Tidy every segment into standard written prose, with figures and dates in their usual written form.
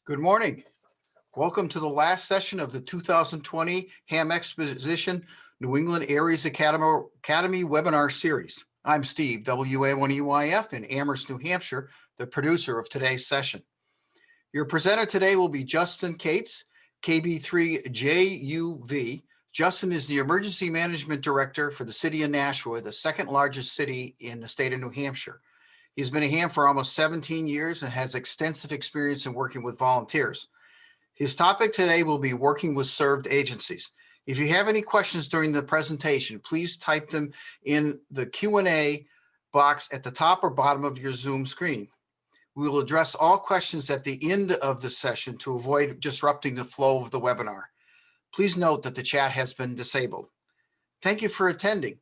Good morning. Welcome to the last session of the 2020 HAM Exposition New England Areas Academy webinar series. I'm Steve, WA1EYF in Amherst, New Hampshire, the producer of today's session. Your presenter today will be Justin Cates, KB3JUV. Justin is the Emergency Management Director for the city of Nashua, the second largest city in the state of New Hampshire. He's been a ham for almost 17 years and has extensive experience in working with volunteers. His topic today will be working with served agencies. If you have any questions during the presentation, please type them in the Q&A box at the top or bottom of your Zoom screen. We will address all questions at the end of the session to avoid disrupting the flow of the webinar. Please note that the chat has been disabled. Thank you for attending.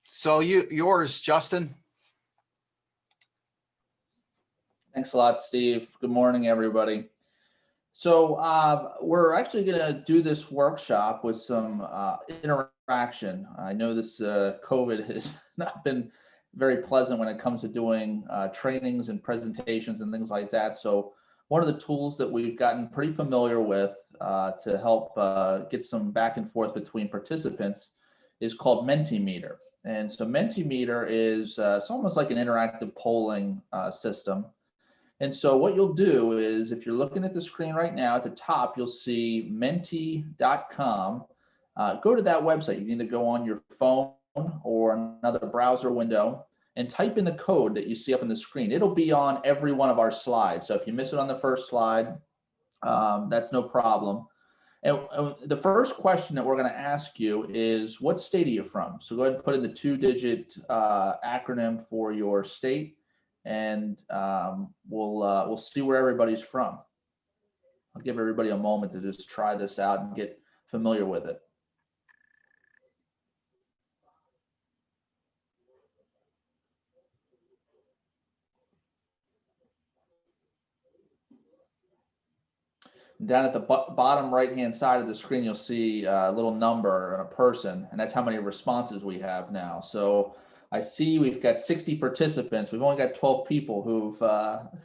So yours, Justin. Thanks a lot, Steve. Good morning, everybody. So we're actually going to do this workshop with some interaction. I know this COVID has not been very pleasant when it comes to doing trainings and presentations and things like that. So one of the tools that we've gotten pretty familiar with to help get some back and forth between participants is called Mentimeter. And so Mentimeter is it's almost like an interactive polling system. And so what you'll do is, if you're looking at the screen right now, at the top, you'll see menti.com. Go to that website. You can either go on your phone or another browser window and type in the code that you see up on the screen. It'll be on every one of our slides. So if you miss it on the first slide, that's no problem. And the first question that we're going to ask you is, what state are you from? So go ahead and put in the 2-digit acronym for your state. And we'll see where everybody's from. I'll give everybody a moment to just try this out and get familiar with it. Down at the bottom right-hand side of the screen, you'll see a little number and a person, and that's how many responses we have now. So I see we've got 60 participants. We've only got 12 people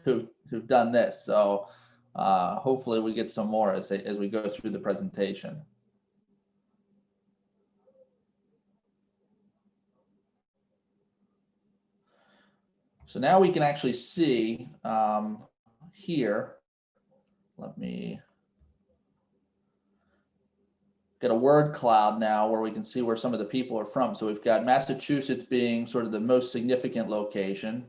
who've done this. So hopefully we get some more as we go through the presentation. So now we can actually see here. Let me get a word cloud now where we can see where some of the people are from. So we've got Massachusetts being sort of the most significant location,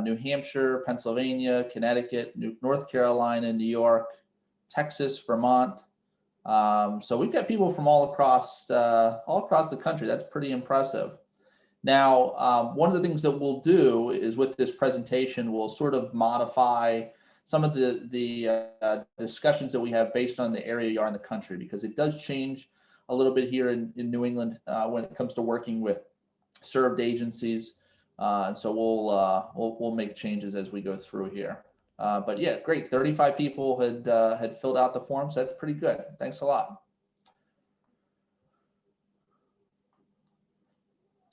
New Hampshire, Pennsylvania, Connecticut, North Carolina, New York, Texas, Vermont. So we've got people from all across the country. That's pretty impressive. Now, one of the things that we'll do is with this presentation, we'll sort of modify some of the discussions that we have based on the area you are in the country, because it does change a little bit here in New England when it comes to working with served agencies. And so we'll make changes as we go through here. But yeah, great. 35 people had filled out the form, so that's pretty good. Thanks a lot.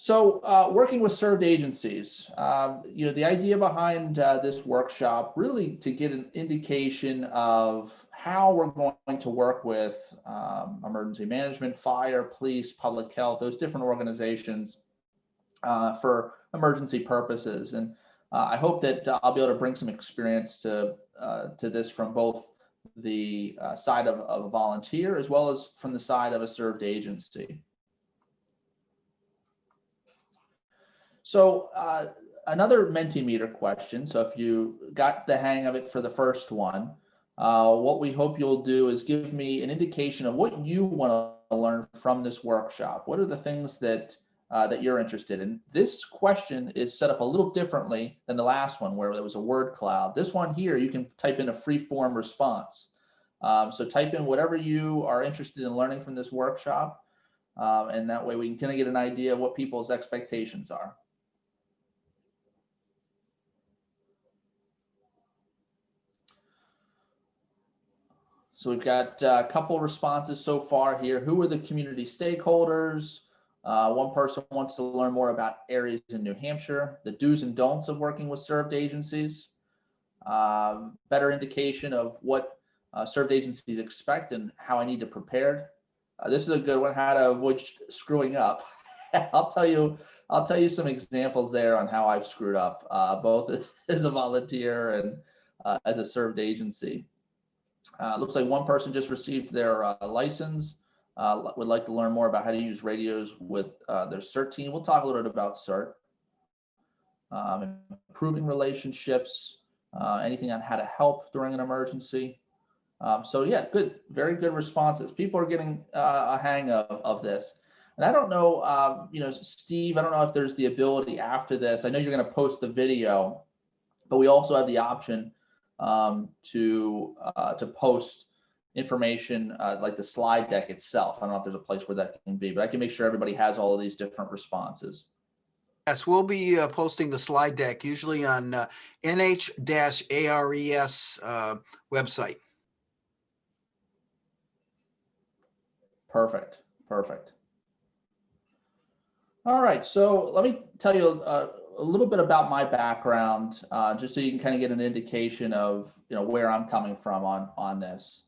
So working with served agencies, the idea behind this workshop, really to get an indication of how we're going to work with emergency management, fire, police, public health, those different organizations for emergency purposes. And I hope that I'll be able to bring some experience to this from both the side of a volunteer as well as from the side of a served agency. So another Mentimeter question. So if you got the hang of it for the first one, what we hope you'll do is give me an indication of what you want to learn from this workshop. What are the things that you're interested in? This question is set up a little differently than the last one where there was a word cloud. This one here, you can type in a free form response. So type in whatever you are interested in learning from this workshop. And that way we can kind of get an idea of what people's expectations are. So we've got a couple responses so far here. Who are the community stakeholders? One person wants to learn more about areas in New Hampshire, the do's and don'ts of working with served agencies. better indication of what served agencies expect and how I need to prepare. This is a good one, how to avoid screwing up. I'll tell you some examples there on how I've screwed up, both as a volunteer and as a served agency. Looks like one person just received their license, would like to learn more about how to use radios with their CERT team. We'll talk a little bit about CERT. Improving relationships, anything on how to help during an emergency. So yeah, good, very good responses. People are getting a hang of this. And I don't know, Steve, I don't know if there's the ability after this. I know you're going to post the video, but we also have the option to post information like the slide deck itself. I don't know if there's a place where that can be, but I can make sure everybody has all of these different responses. Yes, we'll be posting the slide deck usually on NH-ARES website. Perfect. All right, so let me tell you a little bit about my background, just so you can kind of get an indication of where I'm coming from on this.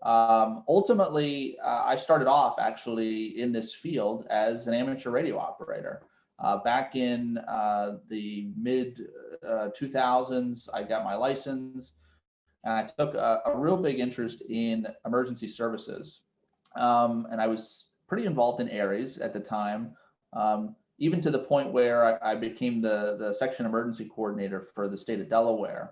Ultimately, I started off actually in this field as an amateur radio operator. Back in the mid 2000s, I got my license, and I took a real big interest in emergency services. And I was pretty involved in ARES at the time, even to the point where I became the section emergency coordinator for the state of Delaware.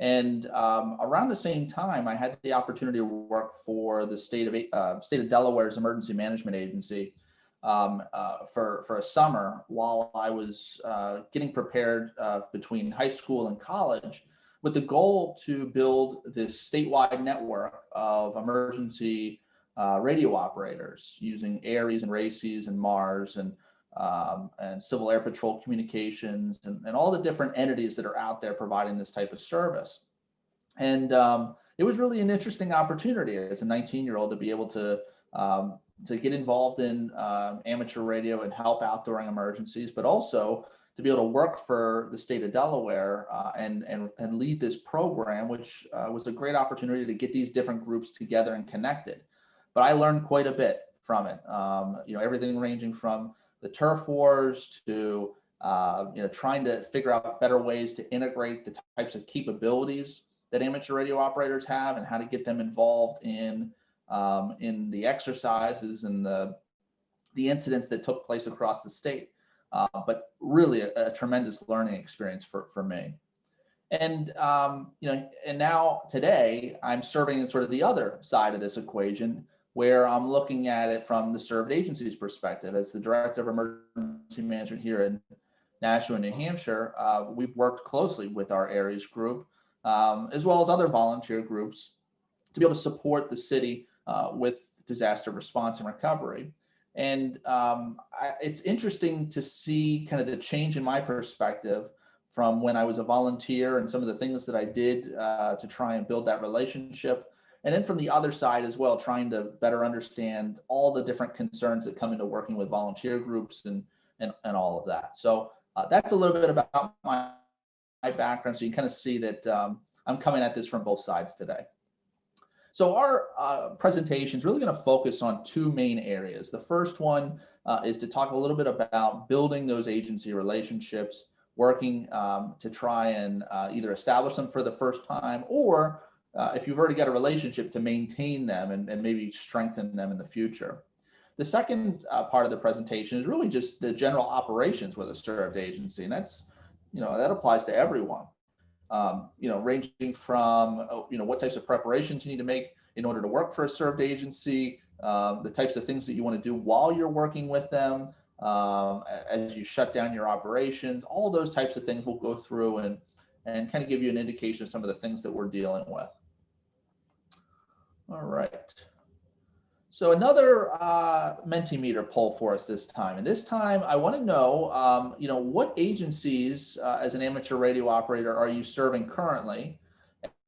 And around the same time, I had the opportunity to work for the state of Delaware's Emergency Management Agency for a summer while I was getting prepared between high school and college, with the goal to build this statewide network of emergency radio operators using ARES and RACES and MARS and Civil Air Patrol communications and all the different entities that are out there providing this type of service. And it was really an interesting opportunity as a 19-year-old to be able to get involved in amateur radio and help out during emergencies, but also to be able to work for the state of Delaware and lead this program, which was a great opportunity to get these different groups together and connected. But I learned quite a bit from it. Everything ranging from the turf wars to trying to figure out better ways to integrate the types of capabilities that amateur radio operators have and how to get them involved in the exercises and the incidents that took place across the state. But really a tremendous learning experience for me. And and now today I'm serving in sort of the other side of this equation, where I'm looking at it from the served agency's perspective. As the director of emergency management here in Nashua, New Hampshire, we've worked closely with our ARES group, as well as other volunteer groups, to be able to support the city with disaster response and recovery. And it's interesting to see kind of the change in my perspective from when I was a volunteer and some of the things that I did to try and build that relationship. And then from the other side as well, trying to better understand all the different concerns that come into working with volunteer groups and all of that. So that's a little bit about my background. So you can kind of see that I'm coming at this from both sides today. So our presentation is really going to focus on two main areas. The first one is to talk a little bit about building those agency relationships, working to try and either establish them for the first time, or if you've already got a relationship, to maintain them and maybe strengthen them in the future. The second part of the presentation is really just the general operations with a served agency, and that's, that applies to everyone. Ranging from, what types of preparations you need to make in order to work for a served agency, the types of things that you want to do while you're working with them, as you shut down your operations, all those types of things we'll go through and kind of give you an indication of some of the things that we're dealing with. All right. So another Mentimeter poll for us this time. And this time I want to know, what agencies as an amateur radio operator are you serving currently?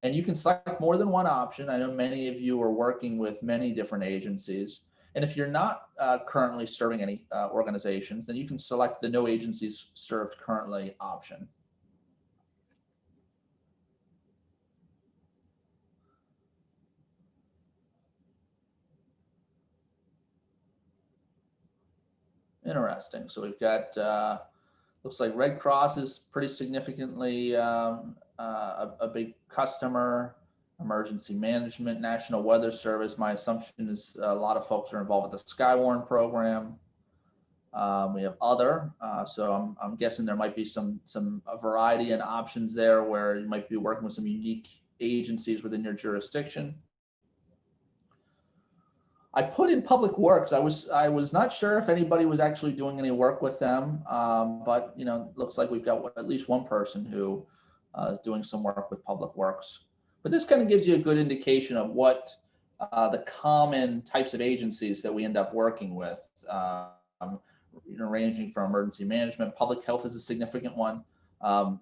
And you can select more than one option. I know many of you are working with many different agencies. And if you're not currently serving any organizations, then you can select the no agencies served currently option. Interesting. So we've got, looks like Red Cross is pretty significantly a big customer. Emergency management, National Weather Service. My assumption is a lot of folks are involved with the Skywarn program. We have other, so I'm guessing there might be a variety and options there where you might be working with some unique agencies within your jurisdiction. I put in Public Works. I was not sure if anybody was actually doing any work with them, but looks like we've got at least one person who is doing some work with Public Works. But this kind of gives you a good indication of what the common types of agencies that we end up working with, ranging from emergency management. Public health is a significant one,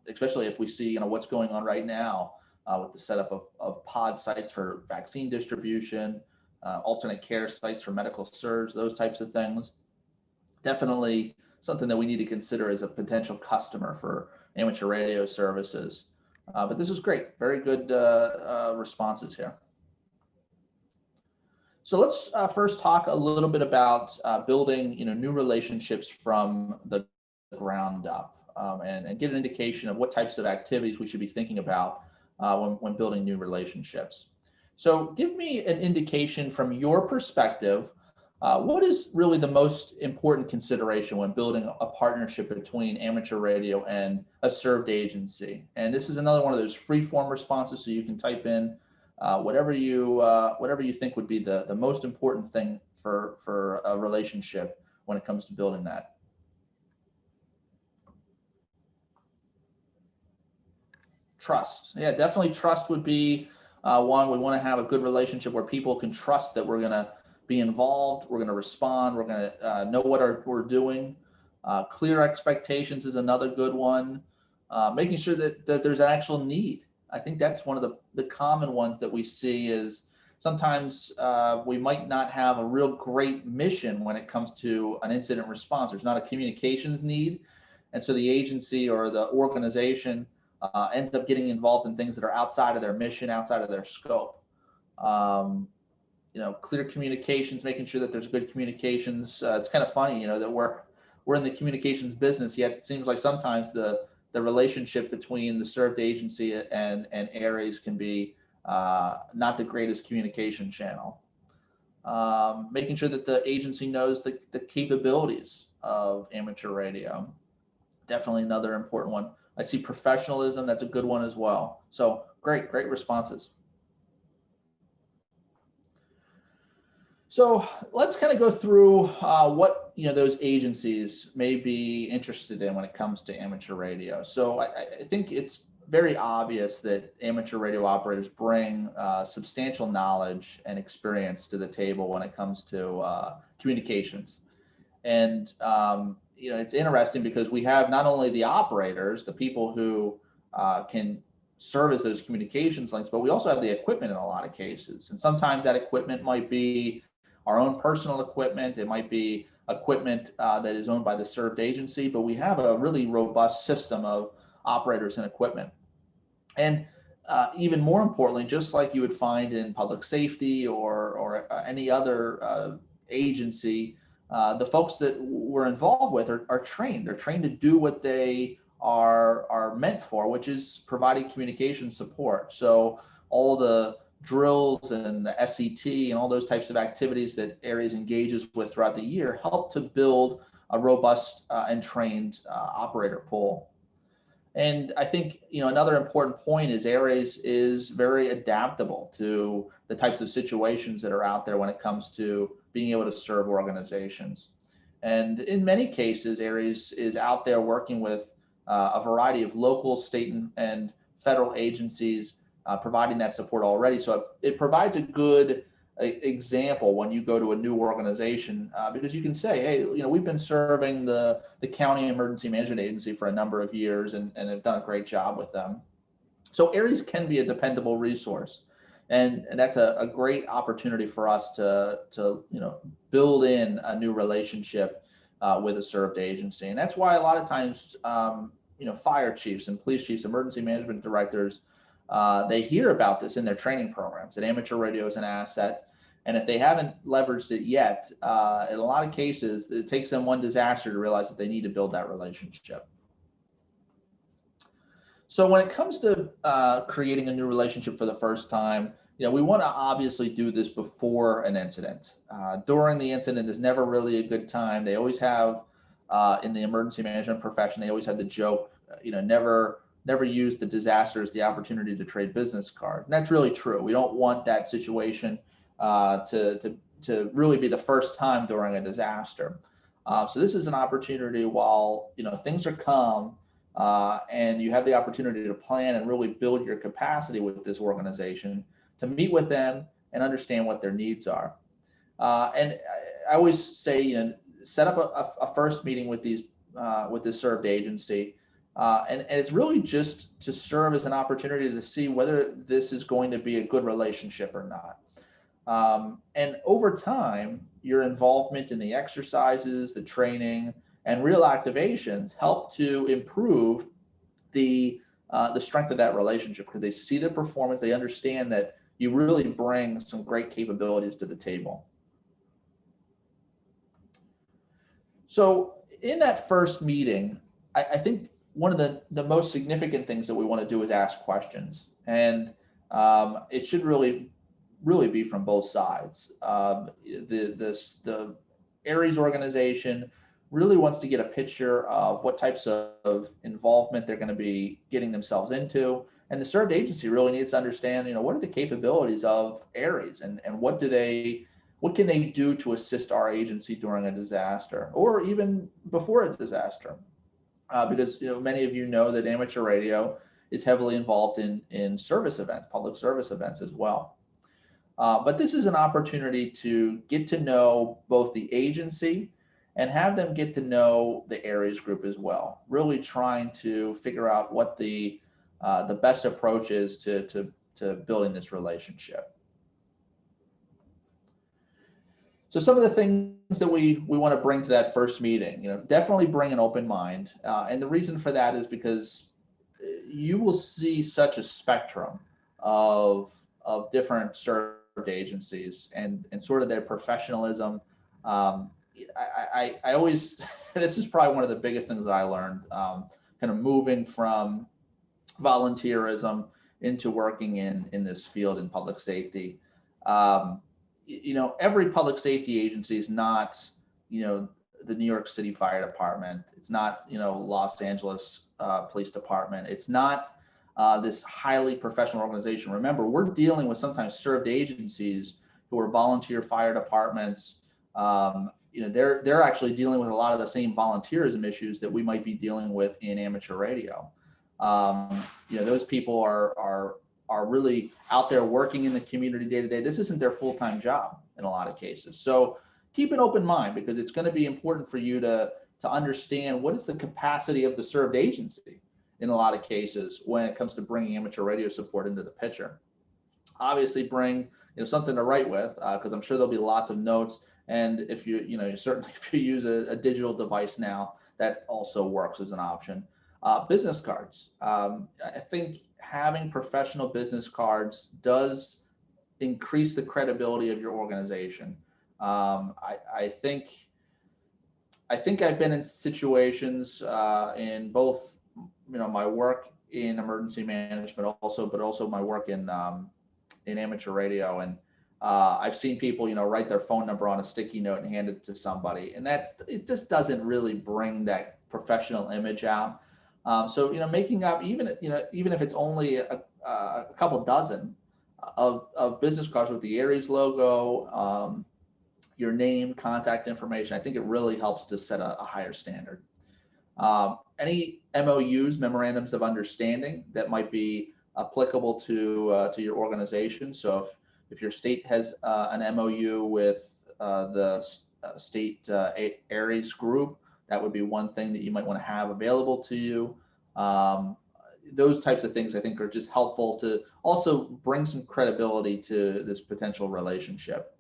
especially if we see what's going on right now with the setup of pod sites for vaccine distribution, alternate care sites for medical surge, those types of things. Definitely something that we need to consider as a potential customer for amateur radio services. But this is great, very good responses here. So let's first talk a little bit about building new relationships from the ground up, and get an indication of what types of activities we should be thinking about when building new relationships. So give me an indication from your perspective, what is really the most important consideration when building a partnership between amateur radio and a served agency? And this is another one of those free form responses, so you can type in whatever you think would be the most important thing for a relationship when it comes to building that. Trust. Yeah, definitely trust would be one. We want to have a good relationship where people can trust that we're going to be involved, we're going to respond, we're going to know what we're doing. Clear expectations is another good one. Making sure that there's an actual need. I think that's one of the common ones that we see is sometimes we might not have a real great mission when it comes to an incident response. There's not a communications need. And so the agency or the organization ends up getting involved in things that are outside of their mission, outside of their scope. Clear communications, making sure that there's good communications. It's kind of funny, that we're in the communications business, yet it seems like sometimes the relationship between the served agency and ARES can be not the greatest communication channel. Making sure that the agency knows the capabilities of amateur radio. Definitely another important one. I see professionalism, that's a good one as well. So great responses. So let's kind of go through what those agencies may be interested in when it comes to amateur radio. So I think it's very obvious that amateur radio operators bring substantial knowledge and experience to the table when it comes to communications. And it's interesting because we have not only the operators, the people who can serve as those communications links, but we also have the equipment in a lot of cases. And sometimes that equipment might be our own personal equipment. It might be equipment that is owned by the served agency, but we have a really robust system of operators and equipment. And even more importantly, just like you would find in public safety or any other agency, the folks that we're involved with are trained. They're trained to do what they are meant for, which is providing communication support. So all the drills and the SET and all those types of activities that ARES engages with throughout the year help to build a robust and trained operator pool. And I think another important point is ARES is very adaptable to the types of situations that are out there when it comes to being able to serve organizations. And in many cases, ARES is out there working with a variety of local, state, and federal agencies providing that support already. So it provides a good example when you go to a new organization because you can say, hey, we've been serving the county emergency management agency for a number of years and have done a great job with them. So ARES can be a dependable resource. And that's a great opportunity for us to build in a new relationship with a served agency. And that's why a lot of times, fire chiefs and police chiefs, emergency management directors, they hear about this in their training programs, that amateur radio is an asset. And if they haven't leveraged it yet, in a lot of cases, it takes them one disaster to realize that they need to build that relationship. So when it comes to creating a new relationship for the first time, we want to obviously do this before an incident. During the incident is never really a good time. They always have, in the emergency management profession, they always have the joke, never use the disaster as the opportunity to trade business cards. And that's really true. We don't want that situation to really be the first time during a disaster. So this is an opportunity while things are calm, and you have the opportunity to plan and really build your capacity with this organization, to meet with them and understand what their needs are. And I always say, set up a first meeting with this served agency, and it's really just to serve as an opportunity to see whether this is going to be a good relationship or not. And over time, your involvement in the exercises, the training, and real activations help to improve the strength of that relationship, because they see the performance, they understand that you really bring some great capabilities to the table. So in that first meeting, I think one of the most significant things that we want to do is ask questions, and it should really be from both sides. The ARES organization really wants to get a picture of what types of involvement they're going to be getting themselves into. And the served agency really needs to understand, what are the capabilities of ARES, and what can they do to assist our agency during a disaster, or even before a disaster? Because many of you know that amateur radio is heavily involved in service events, public service events as well. But this is an opportunity to get to know both the agency and have them get to know the ARES group as well, really trying to figure out what the best approach is to building this relationship. So some of the things that we want to bring to that first meeting, definitely bring an open mind. And the reason for that is because you will see such a spectrum of different served agencies and sort of their professionalism. I always, this is probably one of the biggest things that I learned, kind of moving from volunteerism into working in this field in public safety. Every public safety agency is not, the New York City Fire Department. It's not, Los Angeles Police Department. It's not this highly professional organization. Remember, we're dealing with sometimes served agencies who are volunteer fire departments. They're actually dealing with a lot of the same volunteerism issues that we might be dealing with in amateur radio. Those people are really out there working in the community day to day. This isn't their full-time job in a lot of cases. So keep an open mind, because it's going to be important for you to understand what is the capacity of the served agency in a lot of cases when it comes to bringing amateur radio support into the picture. Obviously bring something to write with, because I'm sure there'll be lots of notes. And if certainly if you use a digital device now, that also works as an option. Business cards. I think having professional business cards does increase the credibility of your organization. I think I've been in situations in both my work in emergency management, but also my work in amateur radio, and I've seen people write their phone number on a sticky note and hand it to somebody, and it just doesn't really bring that professional image out. So making up even if it's only a couple dozen of business cards with the ARES logo, your name, contact information, I think it really helps to set a higher standard. Any MOUs, memorandums of understanding, that might be applicable to your organization. So if your state has an MOU with the state ARES group, that would be one thing that you might want to have available to you. Those types of things I think are just helpful to also bring some credibility to this potential relationship.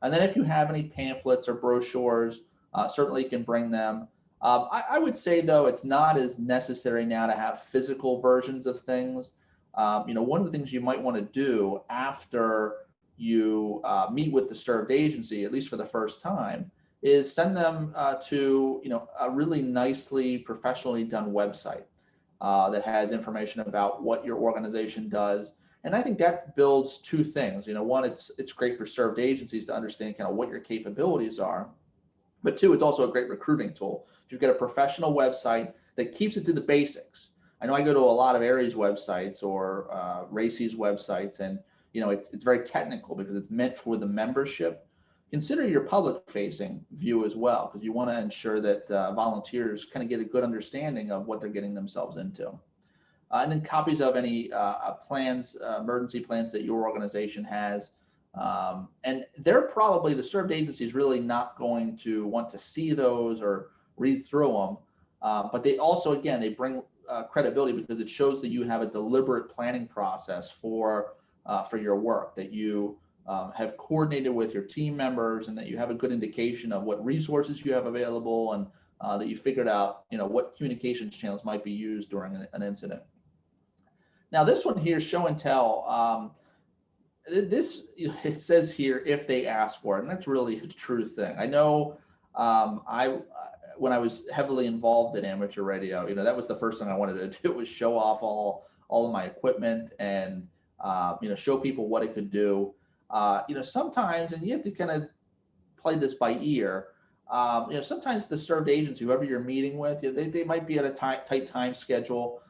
And then if you have any pamphlets or brochures, certainly you can bring them. I would say, though, it's not as necessary now to have physical versions of things. One of the things you might want to do after you meet with the served agency, at least for the first time, is send them to a really nicely professionally done website that has information about what your organization does. And I think that builds two things. One, it's great for served agencies to understand kind of what your capabilities are, but two, it's also a great recruiting tool. You've got a professional website that keeps it to the basics. I know I go to a lot of ARES websites or RACES websites, and it's very technical because it's meant for the membership. Consider your public-facing view as well, because you want to ensure that volunteers kind of get a good understanding of what they're getting themselves into. And then copies of any plans, emergency plans that your organization has. And they're probably, the served agency is really not going to want to see those or read through them. But they also, again, they bring credibility because it shows that you have a deliberate planning process for your work, that you have coordinated with your team members, and that you have a good indication of what resources you have available, and that you figured out, what communications channels might be used during an incident. Now, this one here, show and tell. This, it says here if they ask for it, and that's really a true thing. I know when I was heavily involved in amateur radio, that was the first thing I wanted to do, was show off all of my equipment and show people what it could do. Sometimes, and you have to kind of play this by ear. Sometimes the served agency, whoever you're meeting with, they might be at a tight time schedule,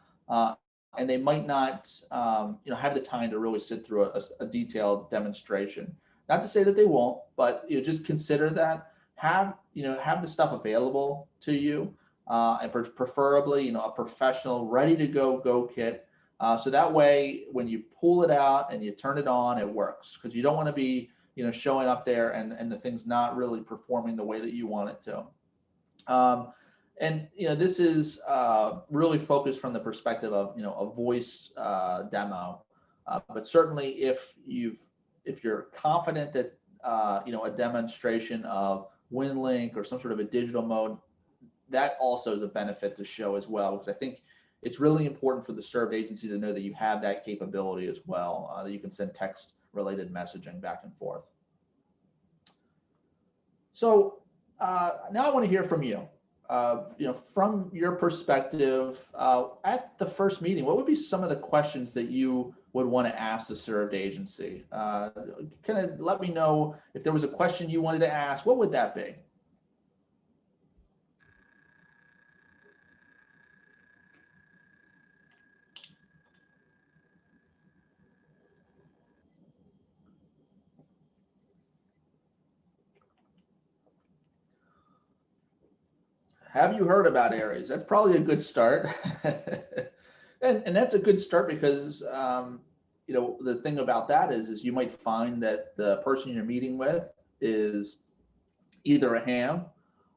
and they might not, have the time to really sit through a detailed demonstration. Not to say that they won't, but just consider that. Have the stuff available to you, and preferably, a professional ready to go kit. So that way, when you pull it out and you turn it on, it works, because you don't want to be, showing up there and the thing's not really performing the way that you want it to. And this is really focused from the perspective of a voice demo, but certainly if you're confident that a demonstration of WinLink or some sort of a digital mode, that also is a benefit to show as well, because I think it's really important for the served agency to know that you have that capability as well, that you can send text related messaging back and forth. So now I want to hear from you. From your perspective, at the first meeting, what would be some of the questions that you would want to ask the served agency? Kind of let me know if there was a question you wanted to ask. What would that be? Have you heard about ARES? That's probably a good start. and that's a good start because the thing about that is you might find that the person you're meeting with is either a ham,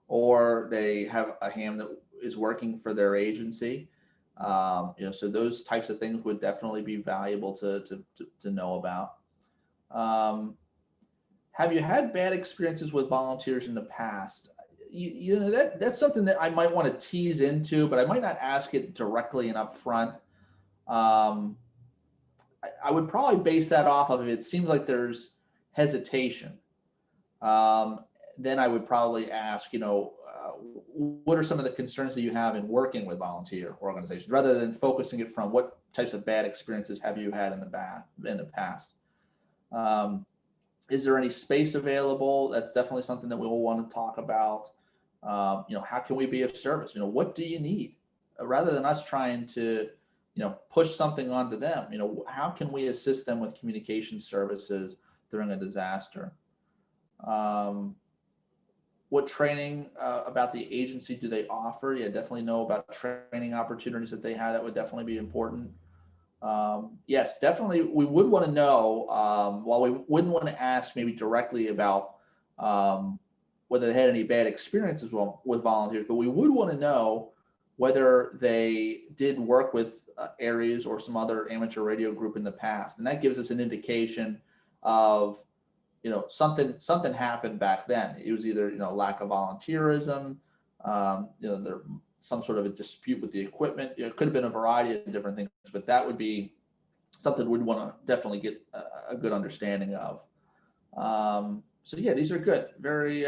or they have a ham that is working for their agency. So those types of things would definitely be valuable to know about. Have you had bad experiences with volunteers in the past? That's something that I might want to tease into, but I might not ask it directly and up front. I would probably base that off of if it seems like there's hesitation. Then I would probably ask, what are some of the concerns that you have in working with volunteer organizations, rather than focusing it from what types of bad experiences have you had in the past. Is there any space available? That's definitely something that we will want to talk about. How can we be of service? What do you need? Rather than us trying to, push something onto them, how can we assist them with communication services during a disaster? What training about the agency do they offer? Yeah, definitely know about training opportunities that they have. That would definitely be important. Yes, definitely. We would want to know, while we wouldn't want to ask maybe directly about whether they had any bad experiences with volunteers, but we would want to know whether they did work with ARES or some other amateur radio group in the past. And that gives us an indication of, something happened back then. It was either, lack of volunteerism, there some sort of a dispute with the equipment. It could have been a variety of different things, but that would be something we'd want to definitely get a good understanding of. So yeah, these are good. Very,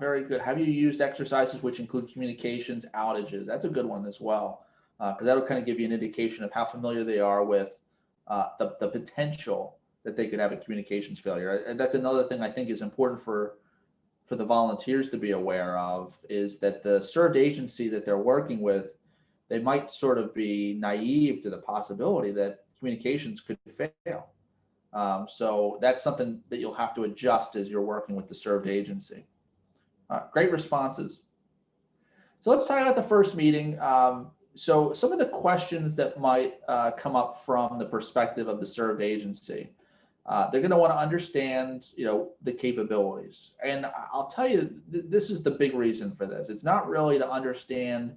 very good. Have you used exercises which include communications outages? That's a good one as well, because that'll kind of give you an indication of how familiar they are with the potential that they could have a communications failure. And that's another thing I think is important for the volunteers to be aware of, is that the served agency that they're working with, they might sort of be naive to the possibility that communications could fail. So that's something that you'll have to adjust as you're working with the served agency. Great responses. So let's talk about the first meeting. So some of the questions that might come up from the perspective of the served agency. They're going to want to understand, the capabilities. And I'll tell you, this is the big reason for this. It's not really to understand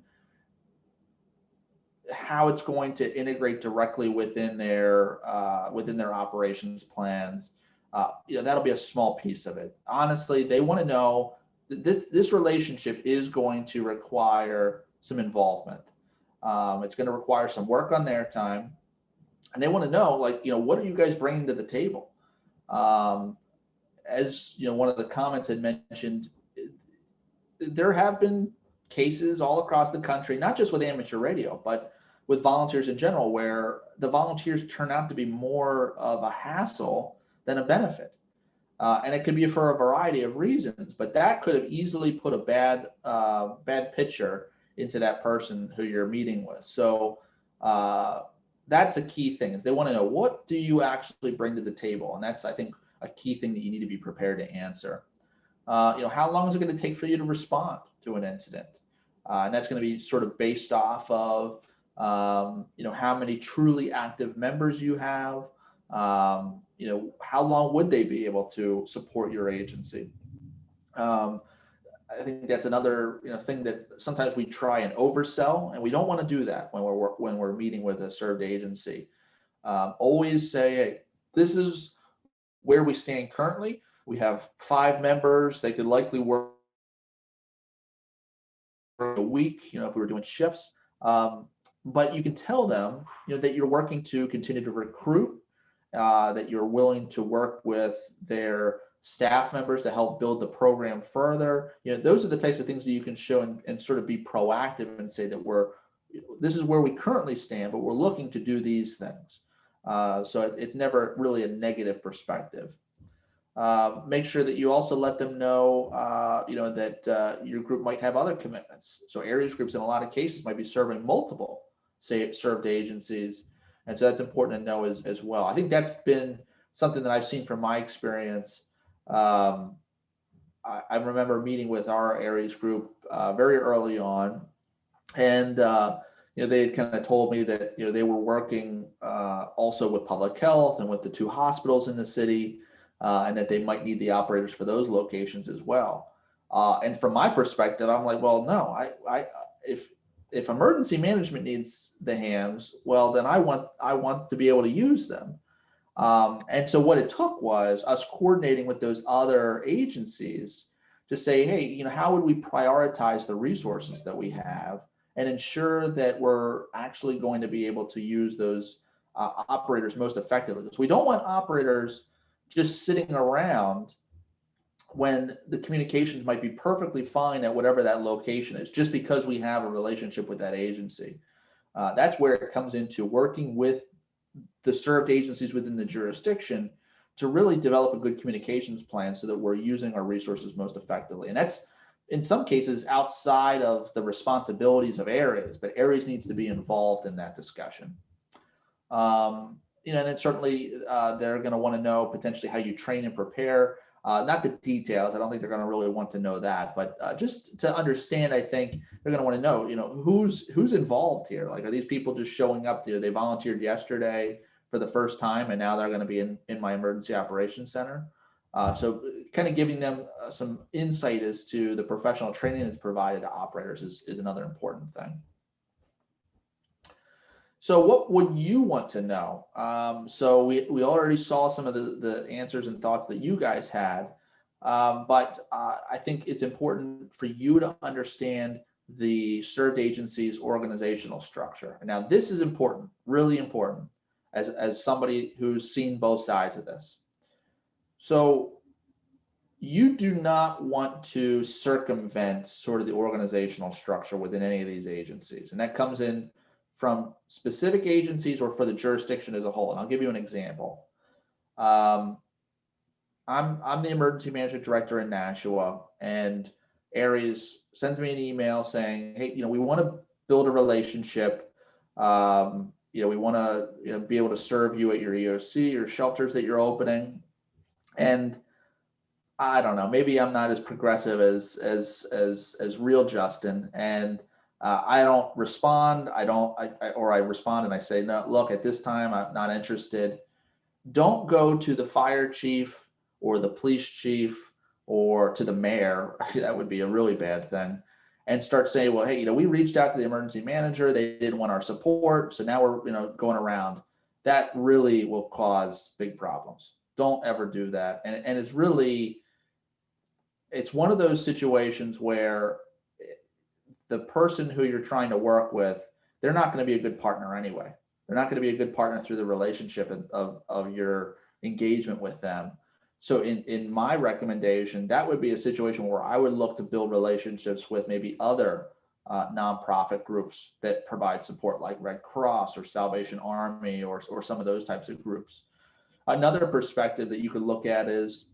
how it's going to integrate directly within their operations plans. That'll be a small piece of it. Honestly, they want to know that this relationship is going to require some involvement. It's going to require some work on their time. And they want to know, what are you guys bringing to the table? As one of the comments had mentioned, there have been cases all across the country, not just with amateur radio, but with volunteers in general, where the volunteers turn out to be more of a hassle than a benefit. And it could be for a variety of reasons, but that could have easily put a bad picture into that person who you're meeting with. So that's a key thing, is they want to know, what do you actually bring to the table? And that's, I think, a key thing that you need to be prepared to answer. How long is it going to take for you to respond to an incident? And that's going to be sort of based off of, how many truly active members you have. How long would they be able to support your agency? I think that's another thing that sometimes we try and oversell, and we don't want to do that when we're meeting with a served agency. Always say, hey, this is where we stand currently. We have 5 members. They could likely work a week, if we were doing shifts. But you can tell them, that you're working to continue to recruit, that you're willing to work with their staff members to help build the program further. Those are the types of things that you can show and sort of be proactive and say that this is where we currently stand, but we're looking to do these things. So it's never really a negative perspective. Make sure that you also let them know, that your group might have other commitments. So areas groups in a lot of cases might be serving multiple, say, served agencies. And so that's important to know as well. I think that's been something that I've seen from my experience. I remember meeting with our areas group very early on, and they had kind of told me that they were working also with public health and with the 2 hospitals in the city, and that they might need the operators for those locations as well. And from my perspective, I'm like, well, no, if emergency management needs the hams, well, then I want to be able to use them. And so what it took was us coordinating with those other agencies to say, hey, how would we prioritize the resources that we have and ensure that we're actually going to be able to use those operators most effectively? Because we don't want operators just sitting around when the communications might be perfectly fine at whatever that location is, just because we have a relationship with that agency. That's where it comes into working with the served agencies within the jurisdiction to really develop a good communications plan so that we're using our resources most effectively. And that's, in some cases, outside of the responsibilities of areas, but areas needs to be involved in that discussion. And then certainly they're going to want to know potentially how you train and prepare. Not the details. I don't think they're going to really want to know that, but just to understand, I think they're going to want to know, who's involved here. Like, are these people just showing up there? They volunteered yesterday for the first time, and now they're going to be in my emergency operations center. So kind of giving them some insight as to the professional training that's provided to operators is another important thing. So what would you want to know? So we already saw some of the answers and thoughts that you guys had, but I think it's important for you to understand the served agency's organizational structure. Now, this is important, really important, as somebody who's seen both sides of this. So you do not want to circumvent sort of the organizational structure within any of these agencies. And that comes in from specific agencies or for the jurisdiction as a whole. And I'll give you an example. I'm the emergency management director in Nashua, and Aries sends me an email saying, hey, we want to build a relationship. We want to be able to serve you at your EOC or shelters that you're opening. And I don't know, maybe I'm not as progressive as real Justin, and I don't respond. Or I respond and I say, no, look, at this time I'm not interested. Don't go to the fire chief or the police chief or to the mayor. That would be a really bad thing. And start saying, well, hey, we reached out to the emergency manager. They didn't want our support, so now we're going around. That really will cause big problems. Don't ever do that. And it's one of those situations where the person who you're trying to work with, they're not going to be a good partner anyway. They're not going to be a good partner through the relationship of your engagement with them. So in my recommendation, that would be a situation where I would look to build relationships with maybe other nonprofit groups that provide support, like Red Cross or Salvation Army or some of those types of groups. Another perspective that you could look at is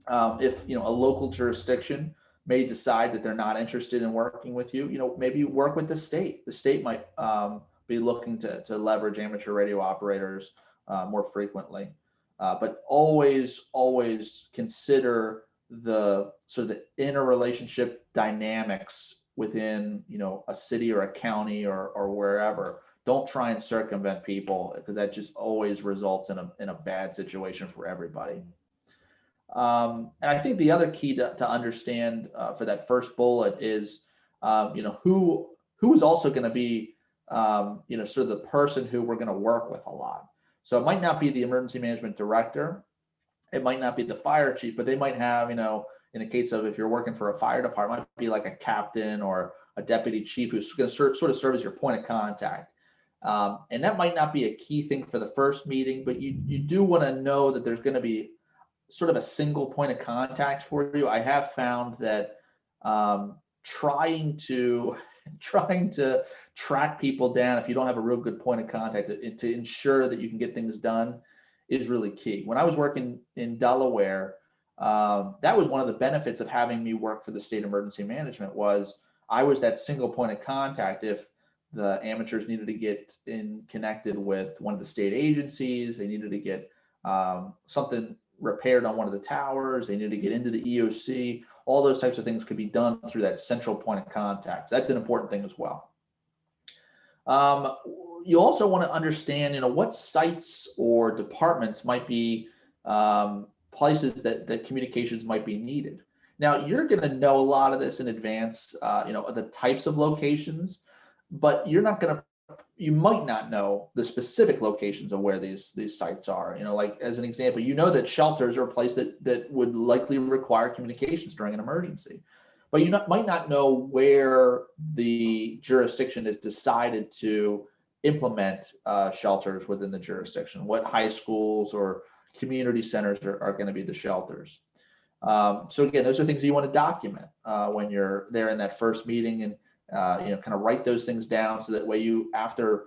if a local jurisdiction may decide that they're not interested in working with you, maybe work with the state. The state might be looking to leverage amateur radio operators more frequently. But always consider the sort of the interrelationship dynamics within, a city or a county or wherever. Don't try and circumvent people, because that just always results in a bad situation for everybody. And I think the other key to understand for that first bullet is, who is also going to be, sort of the person who we're going to work with a lot. So it might not be the emergency management director, it might not be the fire chief, but they might have, in the case of if you're working for a fire department, it might be like a captain or a deputy chief who's going to sort of serve as your point of contact. And that might not be a key thing for the first meeting, but you do want to know that there's going to be sort of a single point of contact for you. I have found that trying to track people down if you don't have a real good point of contact to ensure that you can get things done is really key. When I was working in Delaware, that was one of the benefits of having me work for the state emergency management. Was I was that single point of contact if the amateurs needed to get connected with one of the state agencies, they needed to get something repaired on one of the towers, they needed to get into the EOC. All those types of things could be done through that central point of contact. That's an important thing as well. You also want to understand, what sites or departments might be places that communications might be needed. Now, you're going to know a lot of this in advance, the types of locations, but you might not know the specific locations of where these sites are. Like as an example, that shelters are a place that would likely require communications during an emergency, but you might not know where the jurisdiction has decided to implement shelters within the jurisdiction, what high schools or community centers are going to be the shelters. So again, those are things you want to document when you're there in that first meeting, and kind of write those things down, so that way after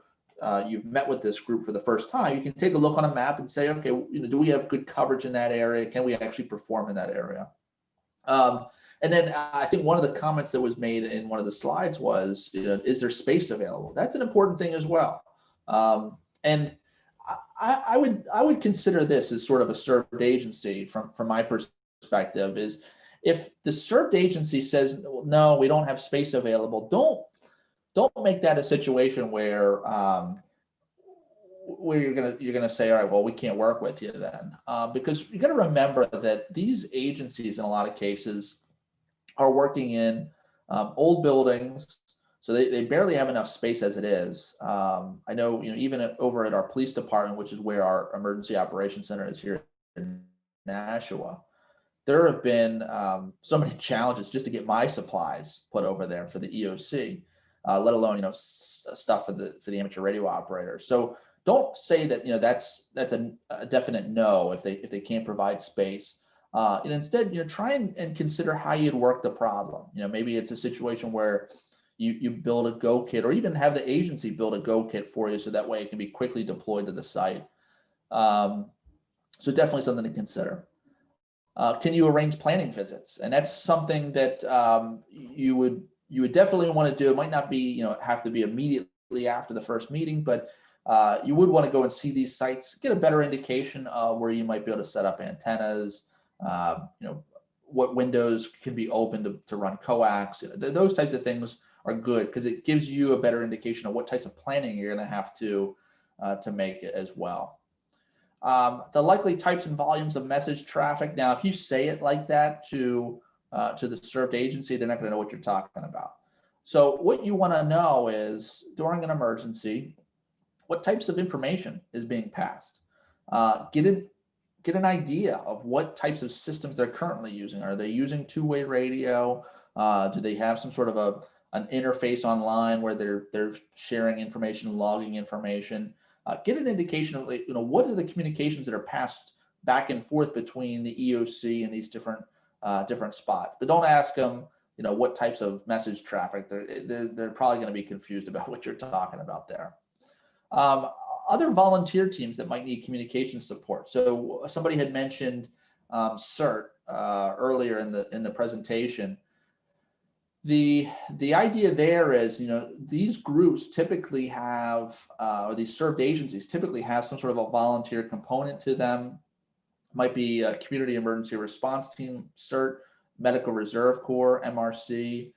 you've met with this group for the first time, you can take a look on a map and say, okay, do we have good coverage in that area? Can we actually perform in that area? And then I think one of the comments that was made in one of the slides was, is there space available? That's an important thing as well. And I would consider this as sort of a served agency from my perspective. Is if the served agency says, no, we don't have space available, don't make that a situation where you're gonna say, all right, well, we can't work with you then, because you got to remember that these agencies in a lot of cases are working in old buildings, so they barely have enough space as it is. I know, even over at our police department, which is where our emergency operations center is here in Nashua, there have been so many challenges just to get my supplies put over there for the EOC, let alone stuff for the amateur radio operator. So don't say that that's a definite no if they can't provide space. And instead, try and consider how you'd work the problem. Maybe it's a situation where you build a go kit, or even have the agency build a go kit for you, so that way it can be quickly deployed to the site. So definitely something to consider. Can you arrange planning visits? And that's something that you would definitely want to do. It might not be, have to be immediately after the first meeting, but you would want to go and see these sites, get a better indication of where you might be able to set up antennas, what windows can be open to run coax. Those types of things are good because it gives you a better indication of what types of planning you're going to have to make as well. The likely types and volumes of message traffic. Now, if you say it like that to the served agency, they're not going to know what you're talking about. So what you want to know is, during an emergency, what types of information is being passed. Get an idea of what types of systems they're currently using. Are they using two-way radio? Do they have some sort of an interface online where they're sharing information, logging information? Get an indication of, what are the communications that are passed back and forth between the EOC and these different spots. But don't ask them, what types of message traffic. They're probably going to be confused about what you're talking about there. Other volunteer teams that might need communication support. So somebody had mentioned CERT earlier in the presentation. The idea there is, these groups typically have, or these served agencies typically have some sort of a volunteer component to them. Might be a Community Emergency Response Team CERT, Medical Reserve Corps, MRC,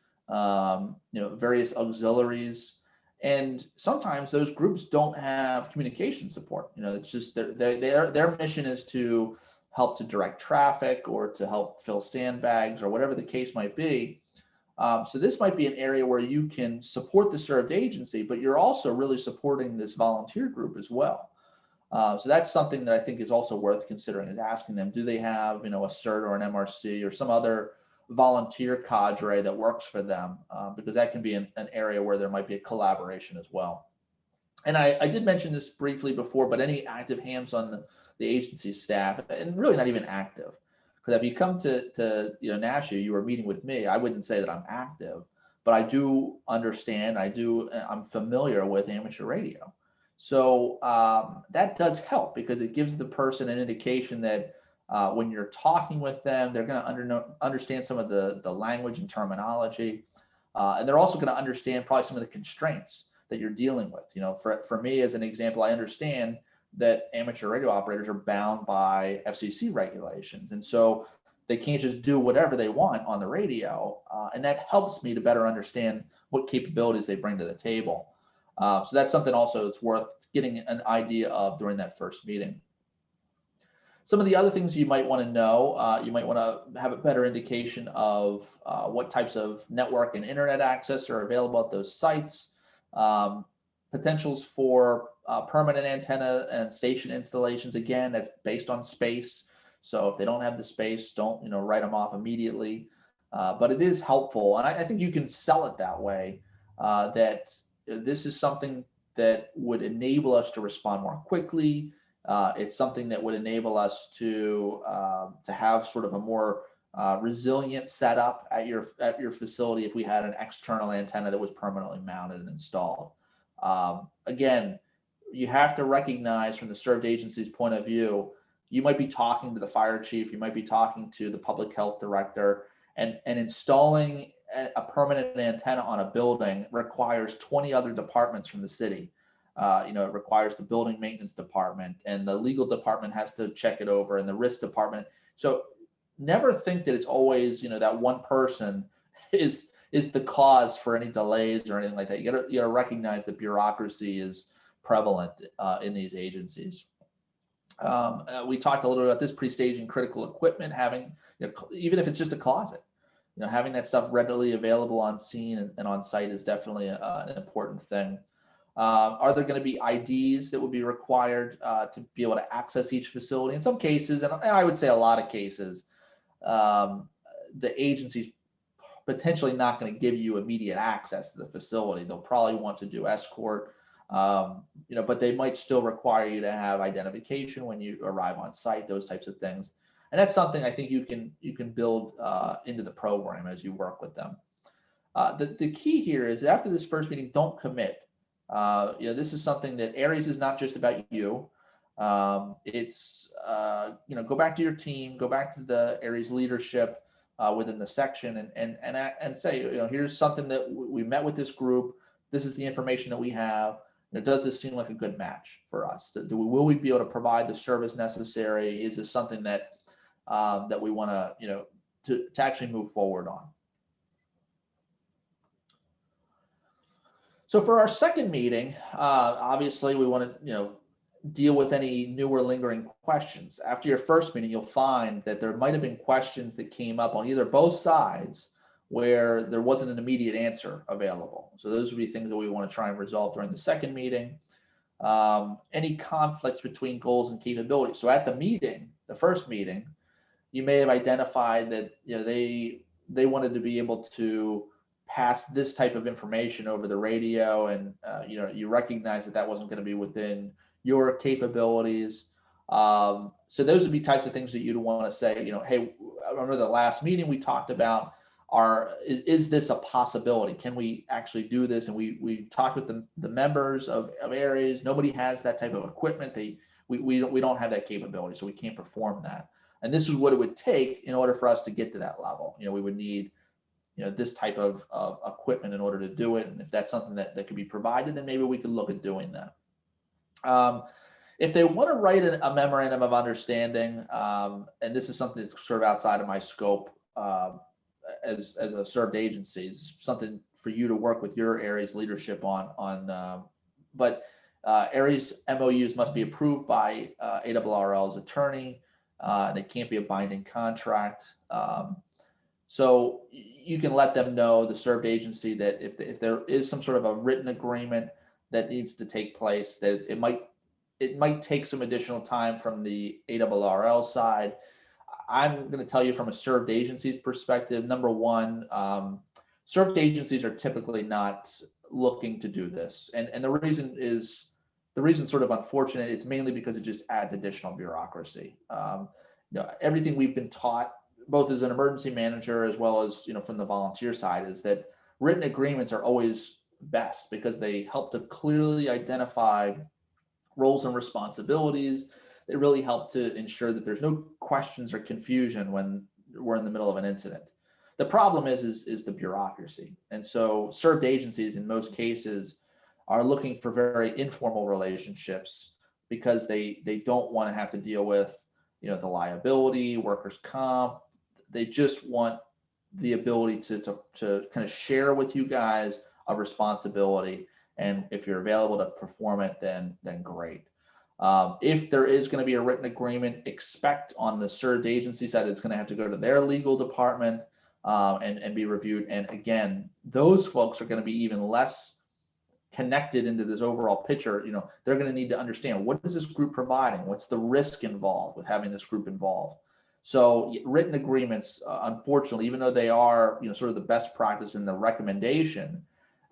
various auxiliaries. And sometimes those groups don't have communication support. It's just their mission is to help to direct traffic or to help fill sandbags or whatever the case might be. So this might be an area where you can support the served agency, but you're also really supporting this volunteer group as well. So that's something that I think is also worth considering, is asking them, do they have, a CERT or an MRC or some other volunteer cadre that works for them? Because that can be an area where there might be a collaboration as well. And I did mention this briefly before, but any active hands on the agency staff, and really not even active, because if you come to Nashua, you were meeting with me, I wouldn't say that I'm active, but I do understand, I'm familiar with amateur radio. So that does help, because it gives the person an indication that when you're talking with them, they're going to understand some of the language and terminology, and they're also going to understand probably some of the constraints that you're dealing with. For me, as an example, I understand that amateur radio operators are bound by FCC regulations, and so they can't just do whatever they want on the radio, and that helps me to better understand what capabilities they bring to the table. So that's something also that's worth getting an idea of during that first meeting. Some of the other things you might want to know, you might want to have a better indication of what types of network and internet access are available at those sites, potentials for permanent antenna and station installations. Again, that's based on space. So if they don't have the space, don't write them off immediately. But it is helpful, and I think you can sell it that way, that this is something that would enable us to respond more quickly. It's something that would enable us to have sort of a more resilient setup at your facility if we had an external antenna that was permanently mounted and installed. Again, you have to recognize from the served agency's point of view, you might be talking to the fire chief, you might be talking to the public health director, and installing a permanent antenna on a building requires 20 other departments from the city. It requires the building maintenance department, and the legal department has to check it over, and the risk department. So never think that it's always, that one person is the cause for any delays or anything like that. You gotta recognize that bureaucracy is prevalent in these agencies. We talked a little bit about this, pre-staging critical equipment, having, even if it's just a closet, having that stuff readily available on scene and on site is definitely an important thing. Are there going to be IDs that would be required to be able to access each facility? In some cases, and I would say a lot of cases, the agency's potentially not going to give you immediate access to the facility. They'll probably want to do escort, but they might still require you to have identification when you arrive on site, those types of things. And that's something I think you can build into the program as you work with them. The key here is after this first meeting, don't commit. This is something that ARES is not just about you. It's go back to your team, go back to the ARES leadership within the section, and say, here's something that we met with this group. This is the information that we have. Does this seem like a good match for us? Will we be able to provide the service necessary? Is this something that that we want to actually move forward on? So for our second meeting, obviously we want to deal with any new or lingering questions. After your first meeting, you'll find that there might have been questions that came up on either both sides where there wasn't an immediate answer available. So those would be things that we want to try and resolve during the second meeting. Any conflicts between goals and capabilities. So at the meeting, the first meeting, you may have identified that they wanted to be able to pass this type of information over the radio, and you recognize that wasn't going to be within your capabilities. So those would be types of things that you'd want to say, hey, I remember the last meeting we talked about, is this a possibility? Can we actually do this? And we talked with the members of ARES. Nobody has that type of equipment. We don't have that capability, so we can't perform that. And this is what it would take in order for us to get to that level. We would need this type of equipment in order to do it. And if that's something that could be provided, then maybe we could look at doing that. If they want to write a memorandum of understanding, and this is something that's sort of outside of my scope as a served agency, is something for you to work with your ARES leadership on. But ARES MOUs must be approved by ARRL's attorney. They can't be a binding contract. So you can let them know, the served agency, that if there is some sort of a written agreement that needs to take place, that it might take some additional time from the ARRL side. I'm going to tell you from a served agency's perspective, number one, served agencies are typically not looking to do this. And the reason sort of unfortunate, it's mainly because it just adds additional bureaucracy. Everything we've been taught, both as an emergency manager as well as from the volunteer side, is that written agreements are always best because they help to clearly identify roles and responsibilities. They really help to ensure that there's no questions or confusion when we're in the middle of an incident. The problem is the bureaucracy. And so served agencies in most cases are looking for very informal relationships because they don't want to have to deal with the liability, workers' comp. They just want the ability to kind of share with you guys a responsibility, and if you're available to perform it, then great. If there is going to be a written agreement, expect on the served agency side it's going to have to go to their legal department and be reviewed. And again, those folks are going to be even less connected into this overall picture. They're going to need to understand, what is this group providing? What's the risk involved with having this group involved? So written agreements, unfortunately, even though they are sort of the best practice in the recommendation,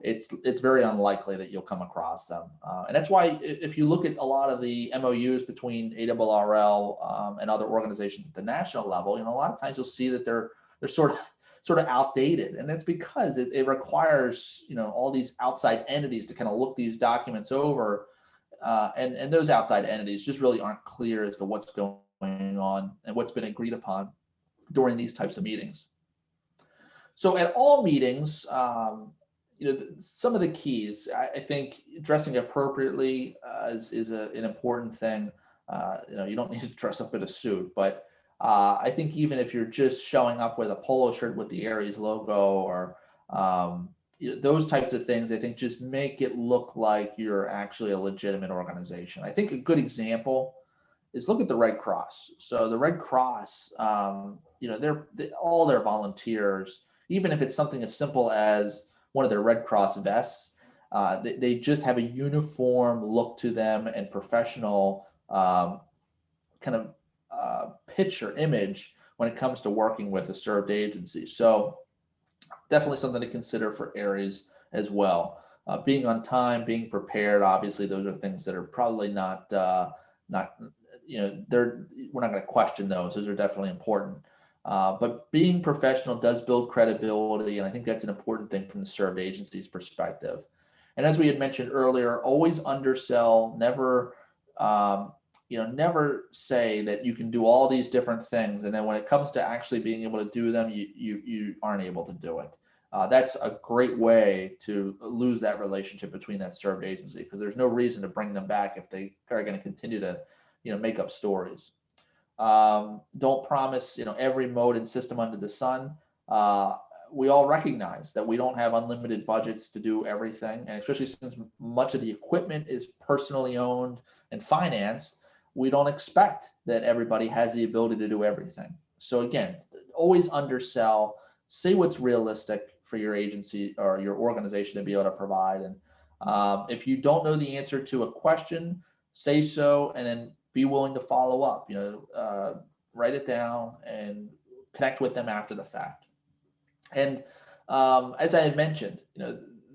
it's very unlikely that you'll come across them. And that's why if you look at a lot of the MOUs between ARRL and other organizations at the national level, a lot of times you'll see that they're sort of outdated, and that's because it requires all these outside entities to kind of look these documents over, and those outside entities just really aren't clear as to what's going on and what's been agreed upon during these types of meetings. So at all meetings, some of the keys, I think dressing appropriately is an important thing. You don't need to dress up in a suit, but I think even if you're just showing up with a polo shirt with the ARES logo or those types of things, I think just make it look like you're actually a legitimate organization. I think a good example is look at the Red Cross. So the Red Cross, they're all their volunteers, even if it's something as simple as one of their Red Cross vests, they just have a uniform look to them and professional kind of picture image when it comes to working with a served agency. So definitely something to consider for ARES as well. Being on time, being prepared, obviously those are things that are probably not we're not going to question those. Those are definitely important. But being professional does build credibility, and I think that's an important thing from the served agency's perspective. And as we had mentioned earlier, always undersell, never, never say that you can do all these different things, and then when it comes to actually being able to do them, you aren't able to do it. That's a great way to lose that relationship between that served agency, because there's no reason to bring them back if they are going to continue to, make up stories. Don't promise, every mode and system under the sun. We all recognize that we don't have unlimited budgets to do everything, and especially since much of the equipment is personally owned and financed, we don't expect that everybody has the ability to do everything. So again, always undersell, say what's realistic for your agency or your organization to be able to provide. And if you don't know the answer to a question, say so, and then be willing to follow up, write it down and connect with them after the fact. And as I had mentioned,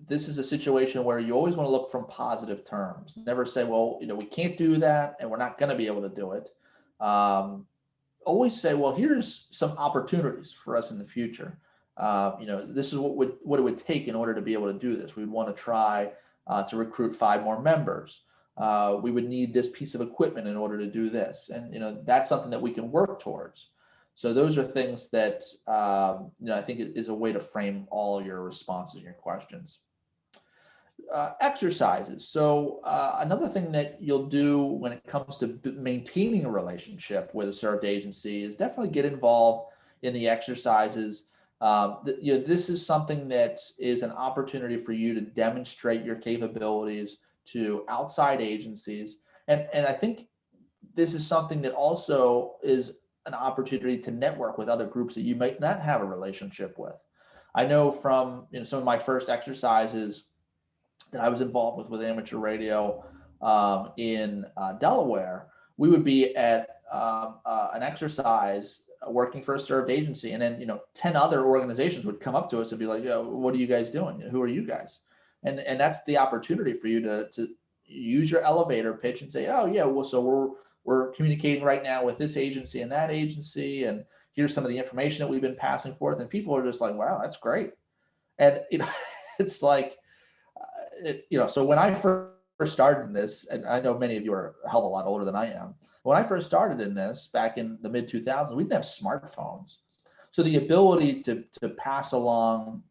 this is a situation where you always want to look from positive terms. Never say, well, we can't do that and we're not going to be able to do it. Always say, well, here's some opportunities for us in the future. This is what it would take in order to be able to do this. We'd want to try to recruit 5 more members. We would need this piece of equipment in order to do this. And, that's something that we can work towards. So those are things that, I think is a way to frame all your responses and your questions. Exercises. So another thing that you'll do when it comes to maintaining a relationship with a served agency is definitely get involved in the exercises. This is something that is an opportunity for you to demonstrate your capabilities to outside agencies. And I think this is something that also is an opportunity to network with other groups that you might not have a relationship with. I know from some of my first exercises that I was involved with amateur radio in Delaware, we would be at an exercise working for a served agency, and then 10 other organizations would come up to us and be like, what are you guys doing? Who are you guys? And that's the opportunity for you to use your elevator pitch and say, oh yeah, well, so we're communicating right now with this agency and that agency, and here's some of the information that we've been passing forth. And people are just like, wow, that's great. And it's like, so when I first started in this, and I know many of you are a hell of a lot older than I am. When I first started in this back in the mid 2000s, we didn't have smartphones. So the ability to pass along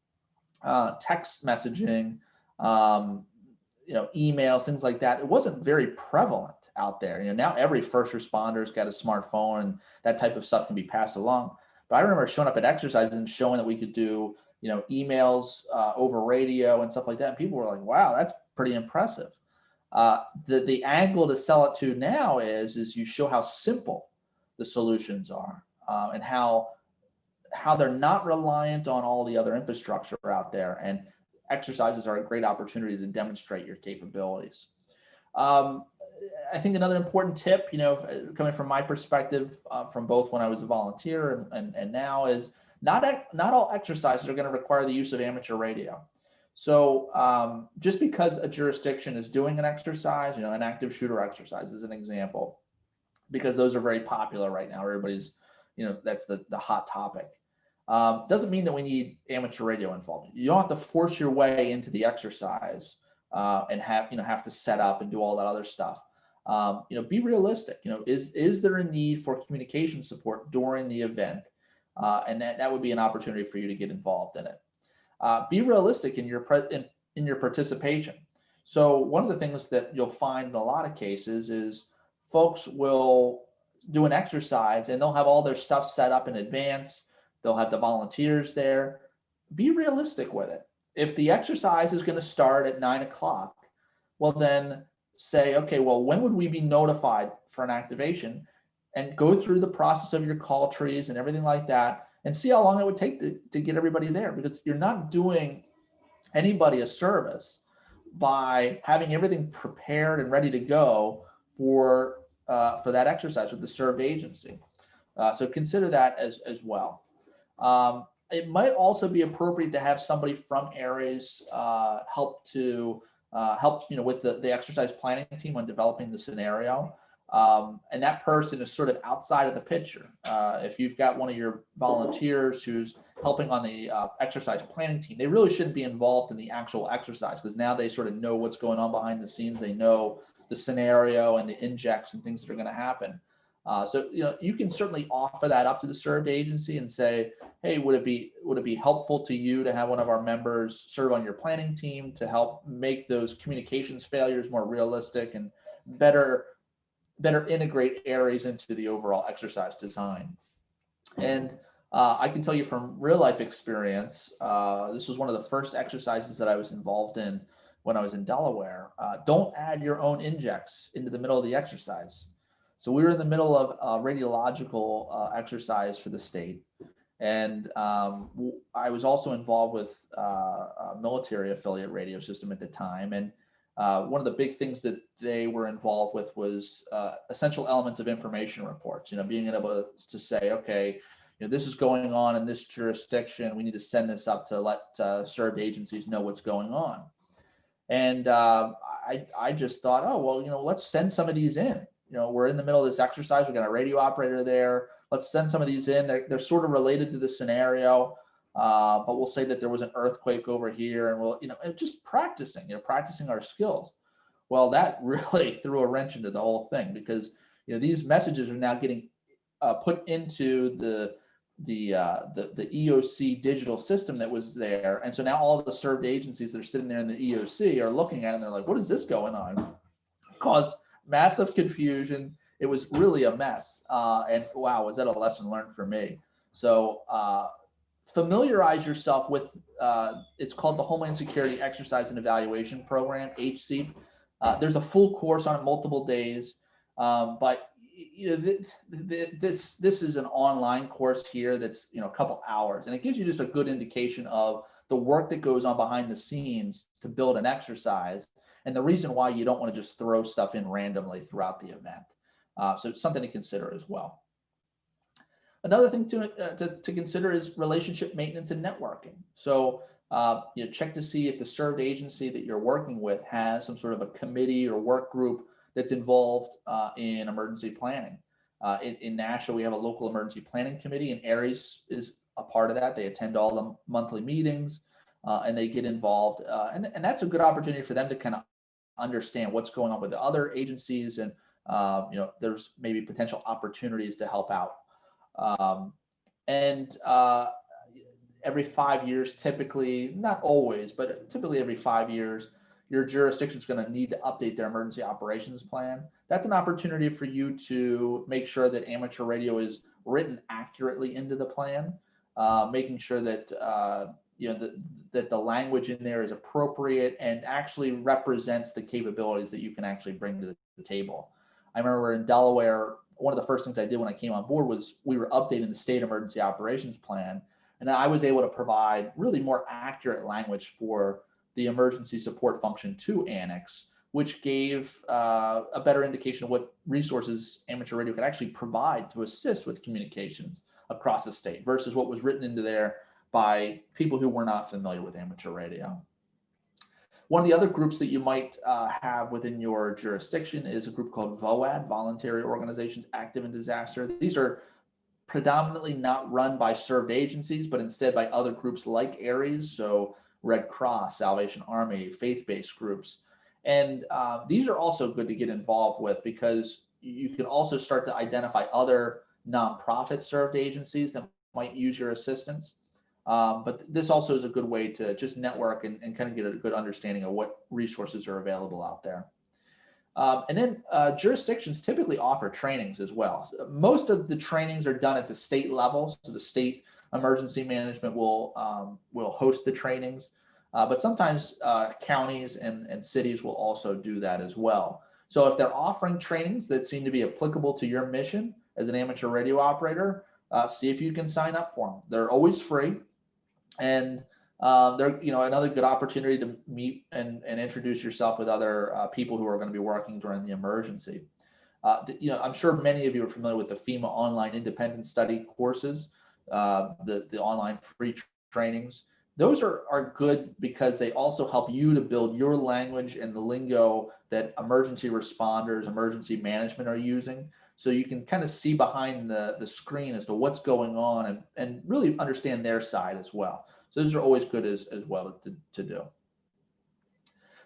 text messaging, emails, things like that, it wasn't very prevalent out there. Now every first responder's got a smartphone and that type of stuff can be passed along. But I remember showing up at exercises and showing that we could do, emails over radio and stuff like that. And people were like, wow, that's pretty impressive. The angle to sell it to now is you show how simple the solutions are and how they're not reliant on all the other infrastructure out there. And exercises are a great opportunity to demonstrate your capabilities. I think another important tip, coming from my perspective, from both when I was a volunteer and now, is not all exercises are going to require the use of amateur radio. So just because a jurisdiction is doing an exercise, an active shooter exercise is an example, because those are very popular right now. Everybody's, that's the hot topic. Doesn't mean that we need amateur radio involved. You don't have to force your way into the exercise and have to set up and do all that other stuff. Be realistic. Is there a need for communication support during the event? And that would be an opportunity for you to get involved in it. Be realistic in your participation. So one of the things that you'll find in a lot of cases is folks will do an exercise and they'll have all their stuff set up in advance. They'll have the volunteers there. Be realistic with it. If the exercise is going to start at 9 o'clock, well then say, okay, well, when would we be notified for an activation? And go through the process of your call trees and everything like that, and see how long it would take to get everybody there, because you're not doing anybody a service by having everything prepared and ready to go for that exercise with the served agency. So consider that as well. It might also be appropriate to have somebody from ARES help with the exercise planning team on developing the scenario. And that person is sort of outside of the picture. If you've got one of your volunteers who's helping on the exercise planning team, they really shouldn't be involved in the actual exercise, because now they sort of know what's going on behind the scenes. They know the scenario and the injects and things that are going to happen. So you can certainly offer that up to the served agency and say, hey, would it be helpful to you to have one of our members serve on your planning team to help make those communications failures more realistic and better integrate areas into the overall exercise design. And I can tell you from real life experience, this was one of the first exercises that I was involved in when I was in Delaware. Don't add your own injects into the middle of the exercise. So we were in the middle of a radiological exercise for the state. And I was also involved with a military affiliate radio system at the time. And one of the big things that they were involved with was essential elements of information reports, being able to say, okay, this is going on in this jurisdiction. We need to send this up to let served agencies know what's going on. And I just thought, oh, well, let's send some of these in. We're in the middle of this exercise. We've got a radio operator there. Let's send some of these in. They're sort of related to the scenario. But we'll say that there was an earthquake over here, and we'll, just practicing our skills. Well, that really threw a wrench into the whole thing, because, these messages are now getting put into the EOC digital system that was there. And so now all of the served agencies that are sitting there in the EOC are looking at it and they're like, what is this going on? It caused massive confusion. It was really a mess. And wow, was that a lesson learned for me? So, familiarize yourself with, it's called the Homeland Security Exercise and Evaluation Program, HSEEP. There's a full course on it, multiple days, but this is an online course here that's a couple hours, and it gives you just a good indication of the work that goes on behind the scenes to build an exercise, and the reason why you don't want to just throw stuff in randomly throughout the event. So it's something to consider as well. Another thing to consider is relationship maintenance and networking. So check to see if the served agency that you're working with has some sort of a committee or work group that's involved in emergency planning. In Nashua, we have a local emergency planning committee, and NEARES is a part of that. They attend all the monthly meetings and they get involved. And that's a good opportunity for them to kind of understand what's going on with the other agencies, and there's maybe potential opportunities to help out. Every 5 years, typically, not always, but typically every 5 years, your jurisdiction is going to need to update their emergency operations plan. That's an opportunity for you to make sure that amateur radio is written accurately into the plan, making sure that that the language in there is appropriate and actually represents the capabilities that you can actually bring to the table. I remember in Delaware, one of the first things I did when I came on board was we were updating the state emergency operations plan, and I was able to provide really more accurate language for the emergency support function to Annex, which gave a better indication of what resources amateur radio could actually provide to assist with communications across the state versus what was written into there by people who were not familiar with amateur radio. One of the other groups that you might have within your jurisdiction is a group called VOAD, Voluntary Organizations Active in Disaster. These are predominantly not run by served agencies, but instead by other groups like ARES, so Red Cross, Salvation Army, faith-based groups. And these are also good to get involved with, because you can also start to identify other nonprofit served agencies that might use your assistance. But this also is a good way to just network and kind of get a good understanding of what resources are available out there. And then jurisdictions typically offer trainings as well. So most of the trainings are done at the state level. So the state emergency management will host the trainings, but sometimes counties and cities will also do that as well. So if they're offering trainings that seem to be applicable to your mission as an amateur radio operator, see if you can sign up for them. They're always free, and they're another good opportunity to meet and introduce yourself with other people who are going to be working during the emergency. I'm sure many of you are familiar with the FEMA online independent study courses, the online free trainings. Those are good because they also help you to build your language and the lingo that emergency responders, emergency management are using. So you can kind of see behind the screen as to what's going on and really understand their side as well. So those are always good as well to do.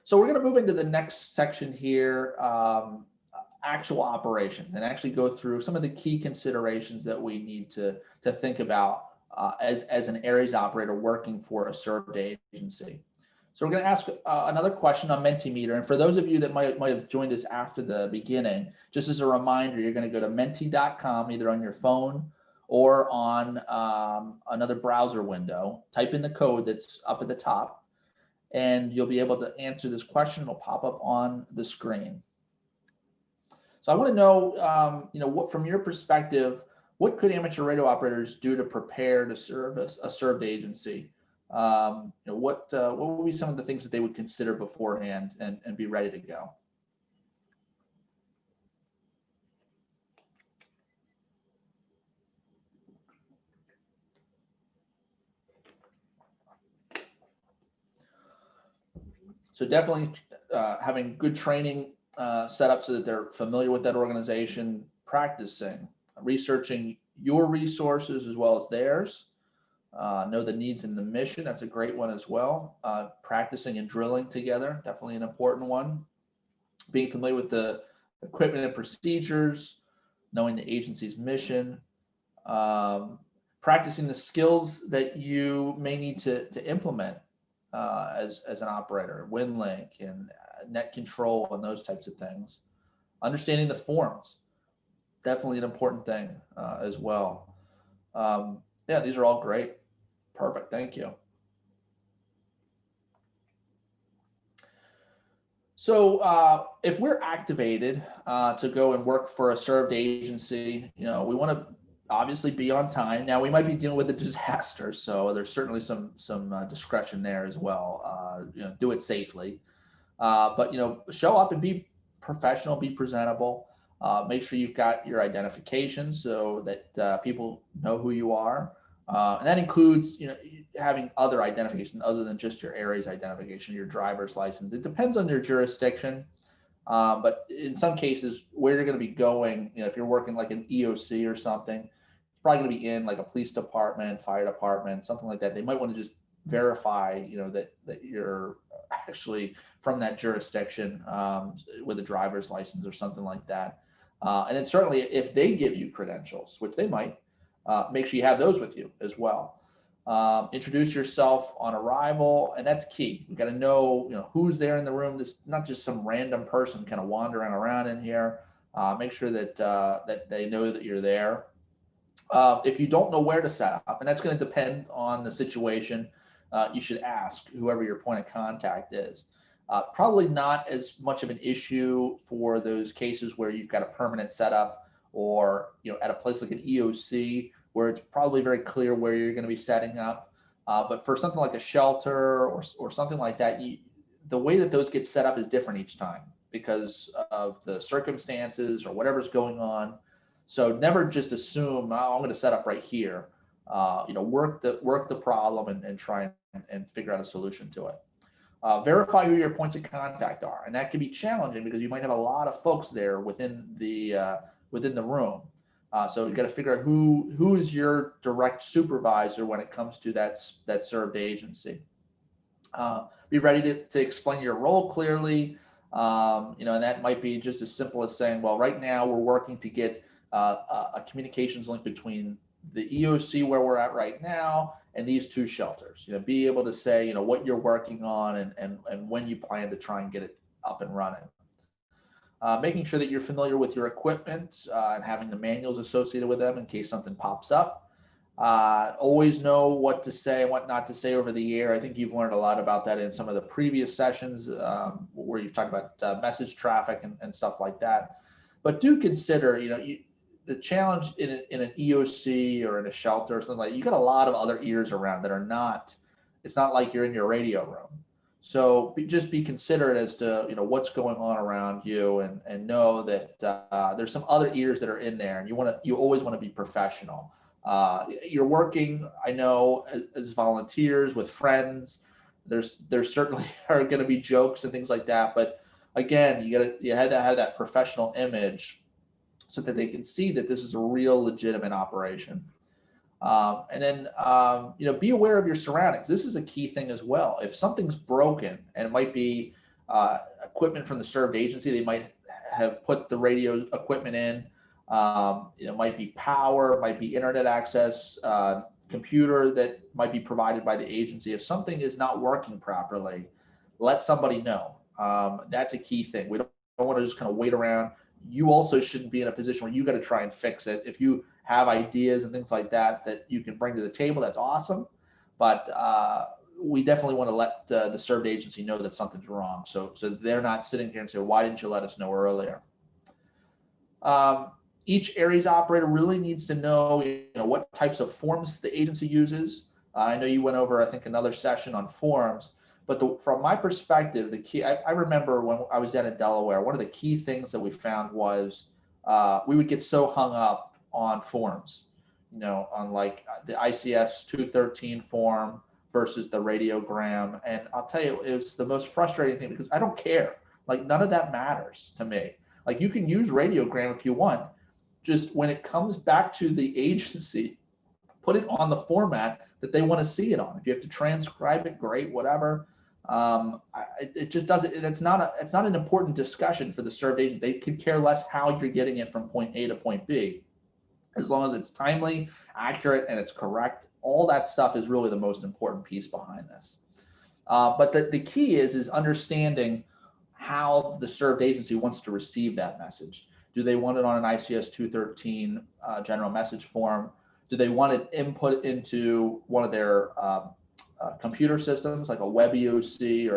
So we're going to move into the next section here, actual operations, and actually go through some of the key considerations that we need to think about as an ARES operator working for a served agency. So we're going to ask another question on Mentimeter. And for those of you that might have joined us after the beginning, just as a reminder, you're going to go to menti.com, either on your phone or on another browser window. Type in the code that's up at the top, and you'll be able to answer this question. It'll pop up on the screen. So I want to know, what from your perspective, what could amateur radio operators do to prepare to serve a served agency? What would be some of the things that they would consider beforehand and be ready to go? So definitely having good training set up so that they're familiar with that organization, practicing, researching your resources as well as theirs, know the needs and the mission. That's a great one as well. Practicing and drilling together, definitely an important one. Being familiar with the equipment and procedures, knowing the agency's mission, practicing the skills that you may need to implement as an operator, WinLink and net control and those types of things. Understanding the forms, definitely an important thing as well. Yeah, these are all great. Perfect, thank you. So if we're activated to go and work for a served agency, we want to obviously be on time. Now we might be dealing with a disaster, so there's certainly some discretion there as well. Do it safely, but show up and be professional, be presentable. Make sure you've got your identification so that people know who you are, and that includes having other identification other than just your ARES identification, your driver's license. It depends on your jurisdiction, but in some cases where you're going to be going, if you're working like an EOC or something, it's probably going to be in like a police department, fire department, something like that. They might want to just verify that you're actually from that jurisdiction with a driver's license or something like that. And then certainly if they give you credentials, which they might, make sure you have those with you as well. Introduce yourself on arrival, and that's key. We've got to know, who's there in the room. This not just some random person kind of wandering around in here. Make sure that that they know that you're there. If you don't know where to set up, and that's going to depend on the situation, you should ask whoever your point of contact is. Probably not as much of an issue for those cases where you've got a permanent setup, or at a place like an EOC where it's probably very clear where you're going to be setting up. But for something like a shelter or something like that, the way that those get set up is different each time because of the circumstances or whatever's going on. So never just assume, oh, I'm going to set up right here. Work the problem and try and figure out a solution to it. Verify who your points of contact are, and that can be challenging because you might have a lot of folks there within the room. So you got to figure out who is your direct supervisor when it comes to that served agency. Be ready to explain your role clearly, and that might be just as simple as saying, well, right now we're working to get a communications link between the EOC where we're at right now and these two shelters. Be able to say what you're working on and when you plan to try and get it up and running. Making sure that you're familiar with your equipment and having the manuals associated with them in case something pops up. Always know what to say and what not to say over the air. I think you've learned a lot about that in some of the previous sessions where you've talked about message traffic and stuff like that. But do consider, the challenge in an EOC or in a shelter or something like that, you got a lot of other ears around that are not, it's not like you're in your radio room. So just be considerate as to what's going on around you, and know that there's some other ears that are in there, and you always want to be professional. You're working, I know, as volunteers with friends. There's certainly are going to be jokes and things like that, but again, you had to have that professional image so that they can see that this is a real legitimate operation. And then, be aware of your surroundings. This is a key thing as well. If something's broken, and it might be equipment from the served agency, they might have put the radio equipment in. It might be power, might be internet access, computer that might be provided by the agency. If something is not working properly, let somebody know. That's a key thing. We don't want to just kind of wait around. You also shouldn't be in a position where you got to try and fix it. If you have ideas and things like that you can bring to the table, that's awesome. But we definitely want to let the served agency know that something's wrong. So they're not sitting here and say, why didn't you let us know earlier? Each ARES operator really needs to know, what types of forms the agency uses. I know you went over, I think, another session on forms, but from my perspective, the key, I remember when I was down in Delaware, one of the key things that we found was we would get so hung up on forms, on like the ICS 213 form versus the radiogram. And I'll tell you, it was the most frustrating thing because I don't care. Like, none of that matters to me. Like, you can use radiogram if you want. Just when it comes back to the agency, put it on the format that they want to see it on. If you have to transcribe it, great, whatever. It just doesn't. It's not an important discussion for the served agent. They could care less how you're getting it from point A to point B, as long as it's timely, accurate, and it's correct. All that stuff is really the most important piece behind this. But the key is understanding how the served agency wants to receive that message. Do they want it on an ICS 213 general message form? Do they want it input into one of their computer systems, like a web EOC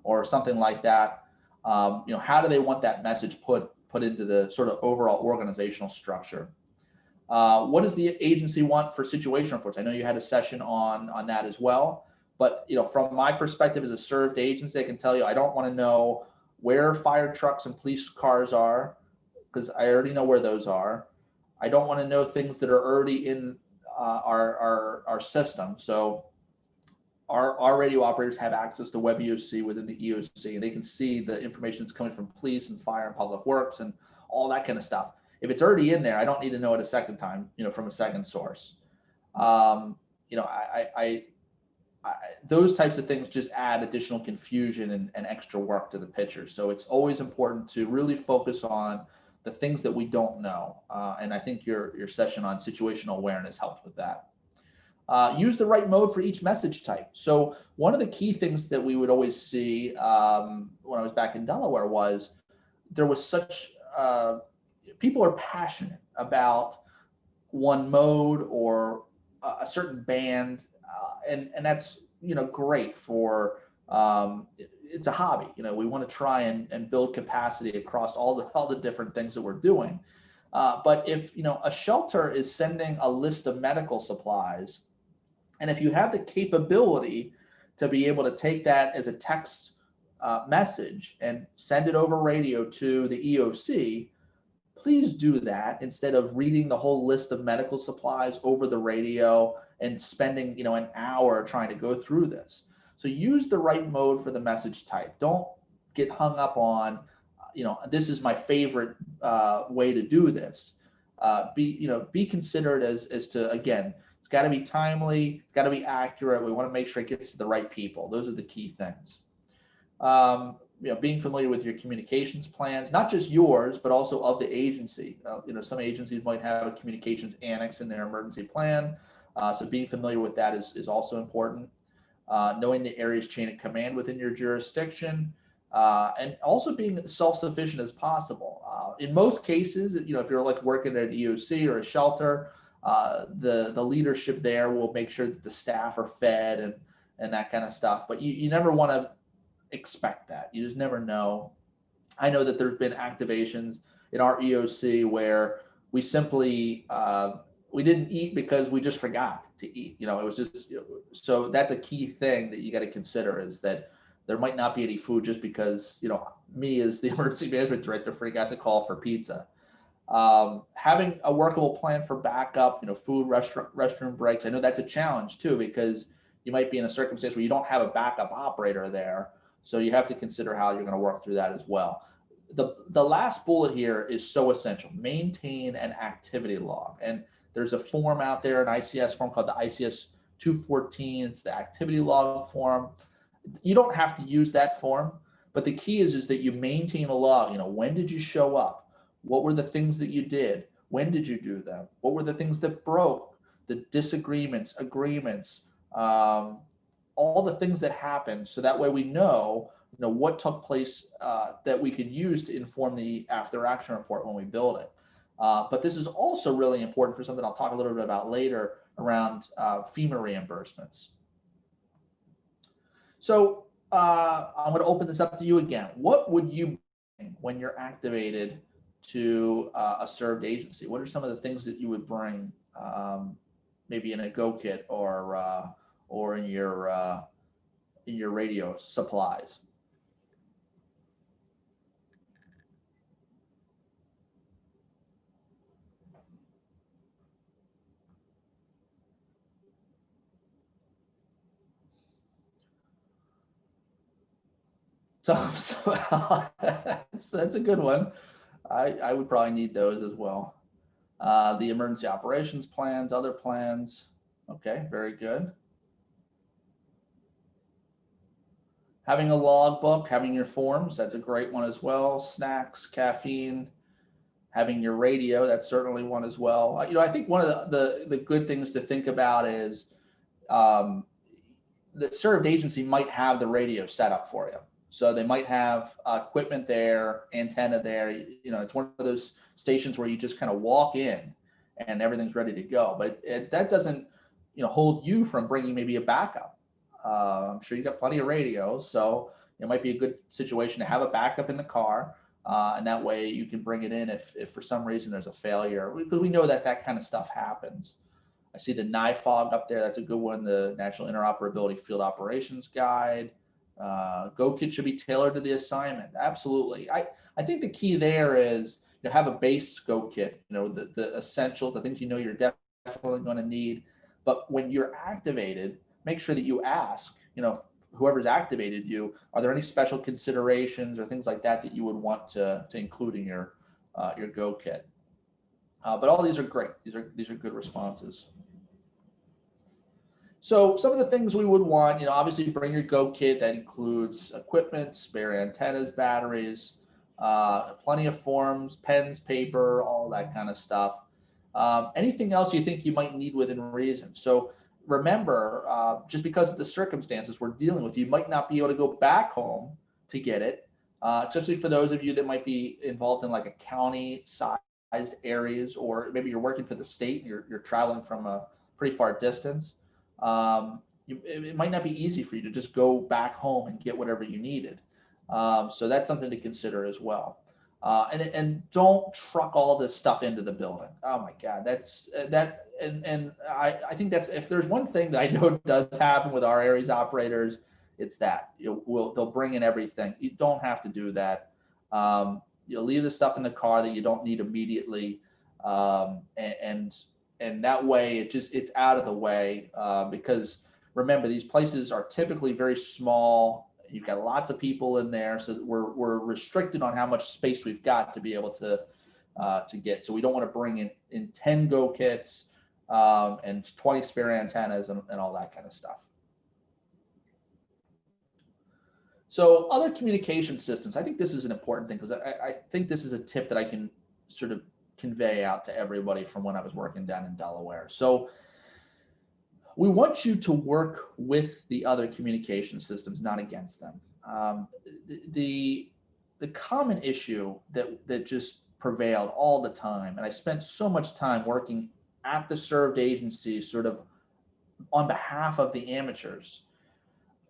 or something like that? How do they want that message put into the sort of overall organizational structure? What does the agency want for situation reports? I know you had a session on that as well, but from my perspective as a served agency, I can tell you I don't want to know where fire trucks and police cars are, because I already know where those are. I don't want to know things that are already in our system. So our radio operators have access to web EOC within the EOC, and they can see the information that's coming from police and fire and public works and all that kind of stuff. If it's already in there, I don't need to know it a second time, from a second source. Those types of things just add additional confusion and extra work to the picture. So it's always important to really focus on the things that we don't know. And I think your session on situational awareness helped with that. Use the right mode for each message type. So one of the key things that we would always see when I was back in Delaware was there was such, people are passionate about one mode or a certain band, and that's great for it's a hobby. We want to try and build capacity across all the different things that we're doing. But if a shelter is sending a list of medical supplies, and if you have the capability to be able to take that as a text message and send it over radio to the EOC, please do that instead of reading the whole list of medical supplies over the radio and spending an hour trying to go through this. So use the right mode for the message type. Don't get hung up on, this is my favorite way to do this. Be considerate as to, again, it's got to be timely, it's got to be accurate. We want to make sure it gets to the right people. Those are the key things. Being familiar with your communications plans, not just yours, but also of the agency. Some agencies might have a communications annex in their emergency plan. So being familiar with that is also important. Knowing the area's chain of command within your jurisdiction, and also being self-sufficient as possible. In most cases, if you're like working at an EOC or a shelter, the leadership there will make sure that the staff are fed and that kind of stuff. But you never want to expect that. You just never know. I know that there's been activations in our EOC where we simply we didn't eat because we just forgot to eat. It was just so that's a key thing that you got to consider, is that there might not be any food just because me as the emergency management director forgot to call for pizza. Having a workable plan for backup, food, restroom breaks. I know that's a challenge too, because you might be in a circumstance where you don't have a backup operator there. So you have to consider how you're going to work through that as well. The last bullet here is so essential. Maintain an activity log. And there's a form out there, an ICS form called the ICS 214. It's the activity log form. You don't have to use that form, but the key is that you maintain a log. When did you show up? What were the things that you did? When did you do them? What were the things that broke? The disagreements, agreements, all the things that happened. So that way we know, what took place that we could use to inform the after action report when we build it. But this is also really important for something I'll talk a little bit about later around FEMA reimbursements. So I'm going to open this up to you again. What would you bring when you're activated to a served agency? What are some of the things that you would bring, maybe in a go kit or in your radio supplies? So that's a good one. I would probably need those as well. The emergency operations plans, other plans. Okay, very good. Having a logbook, having your forms, that's a great one as well. Snacks, caffeine, having your radio, that's certainly one as well. I think one of the good things to think about is the served agency might have the radio set up for you. So they might have equipment there, antenna there. It's one of those stations where you just kind of walk in and everything's ready to go. But that doesn't, hold you from bringing maybe a backup. I'm sure you got plenty of radios, so it might be a good situation to have a backup in the car, and that way you can bring it in if for some reason there's a failure, because we know that kind of stuff happens. I see the NIFOG up there. That's a good one. The National Interoperability Field Operations Guide. Go kit should be tailored to the assignment. Absolutely. I think the key there is have a base go kit, the essentials, the things you're definitely going to need. But when you're activated, make sure that you ask, whoever's activated you, are there any special considerations or things like that you would want to include in your go kit? But all these are great. These are good responses. So some of the things we would want, obviously bring your go kit. That includes equipment, spare antennas, batteries, plenty of forms, pens, paper, all that kind of stuff. Anything else you think you might need within reason. So remember, just because of the circumstances we're dealing with, you might not be able to go back home to get it, especially for those of you that might be involved in like a county-sized areas, or maybe you're working for the state and you're traveling from a pretty far distance. It might not be easy for you to just go back home and get whatever you needed. So that's something to consider as well. And don't truck all this stuff into the building. Oh my God, I think that's, if there's one thing that I know does happen with our Aries operators, it's that they'll bring in everything. You don't have to do that. You'll leave the stuff in the car that you don't need immediately, and that way it's out of the way, because remember, these places are typically very small. You've got lots of people in there, so we're restricted on how much space we've got to be able to get. So we don't want to bring in 10 go kits and 20 spare antennas and all that kind of stuff. So other communication systems, I think this is an important thing, because I think this is a tip that I can sort of convey out to everybody from when I was working down in Delaware. So we want you to work with the other communication systems, not against them. The common issue that just prevailed all the time, and I spent so much time working at the served agency sort of on behalf of the amateurs,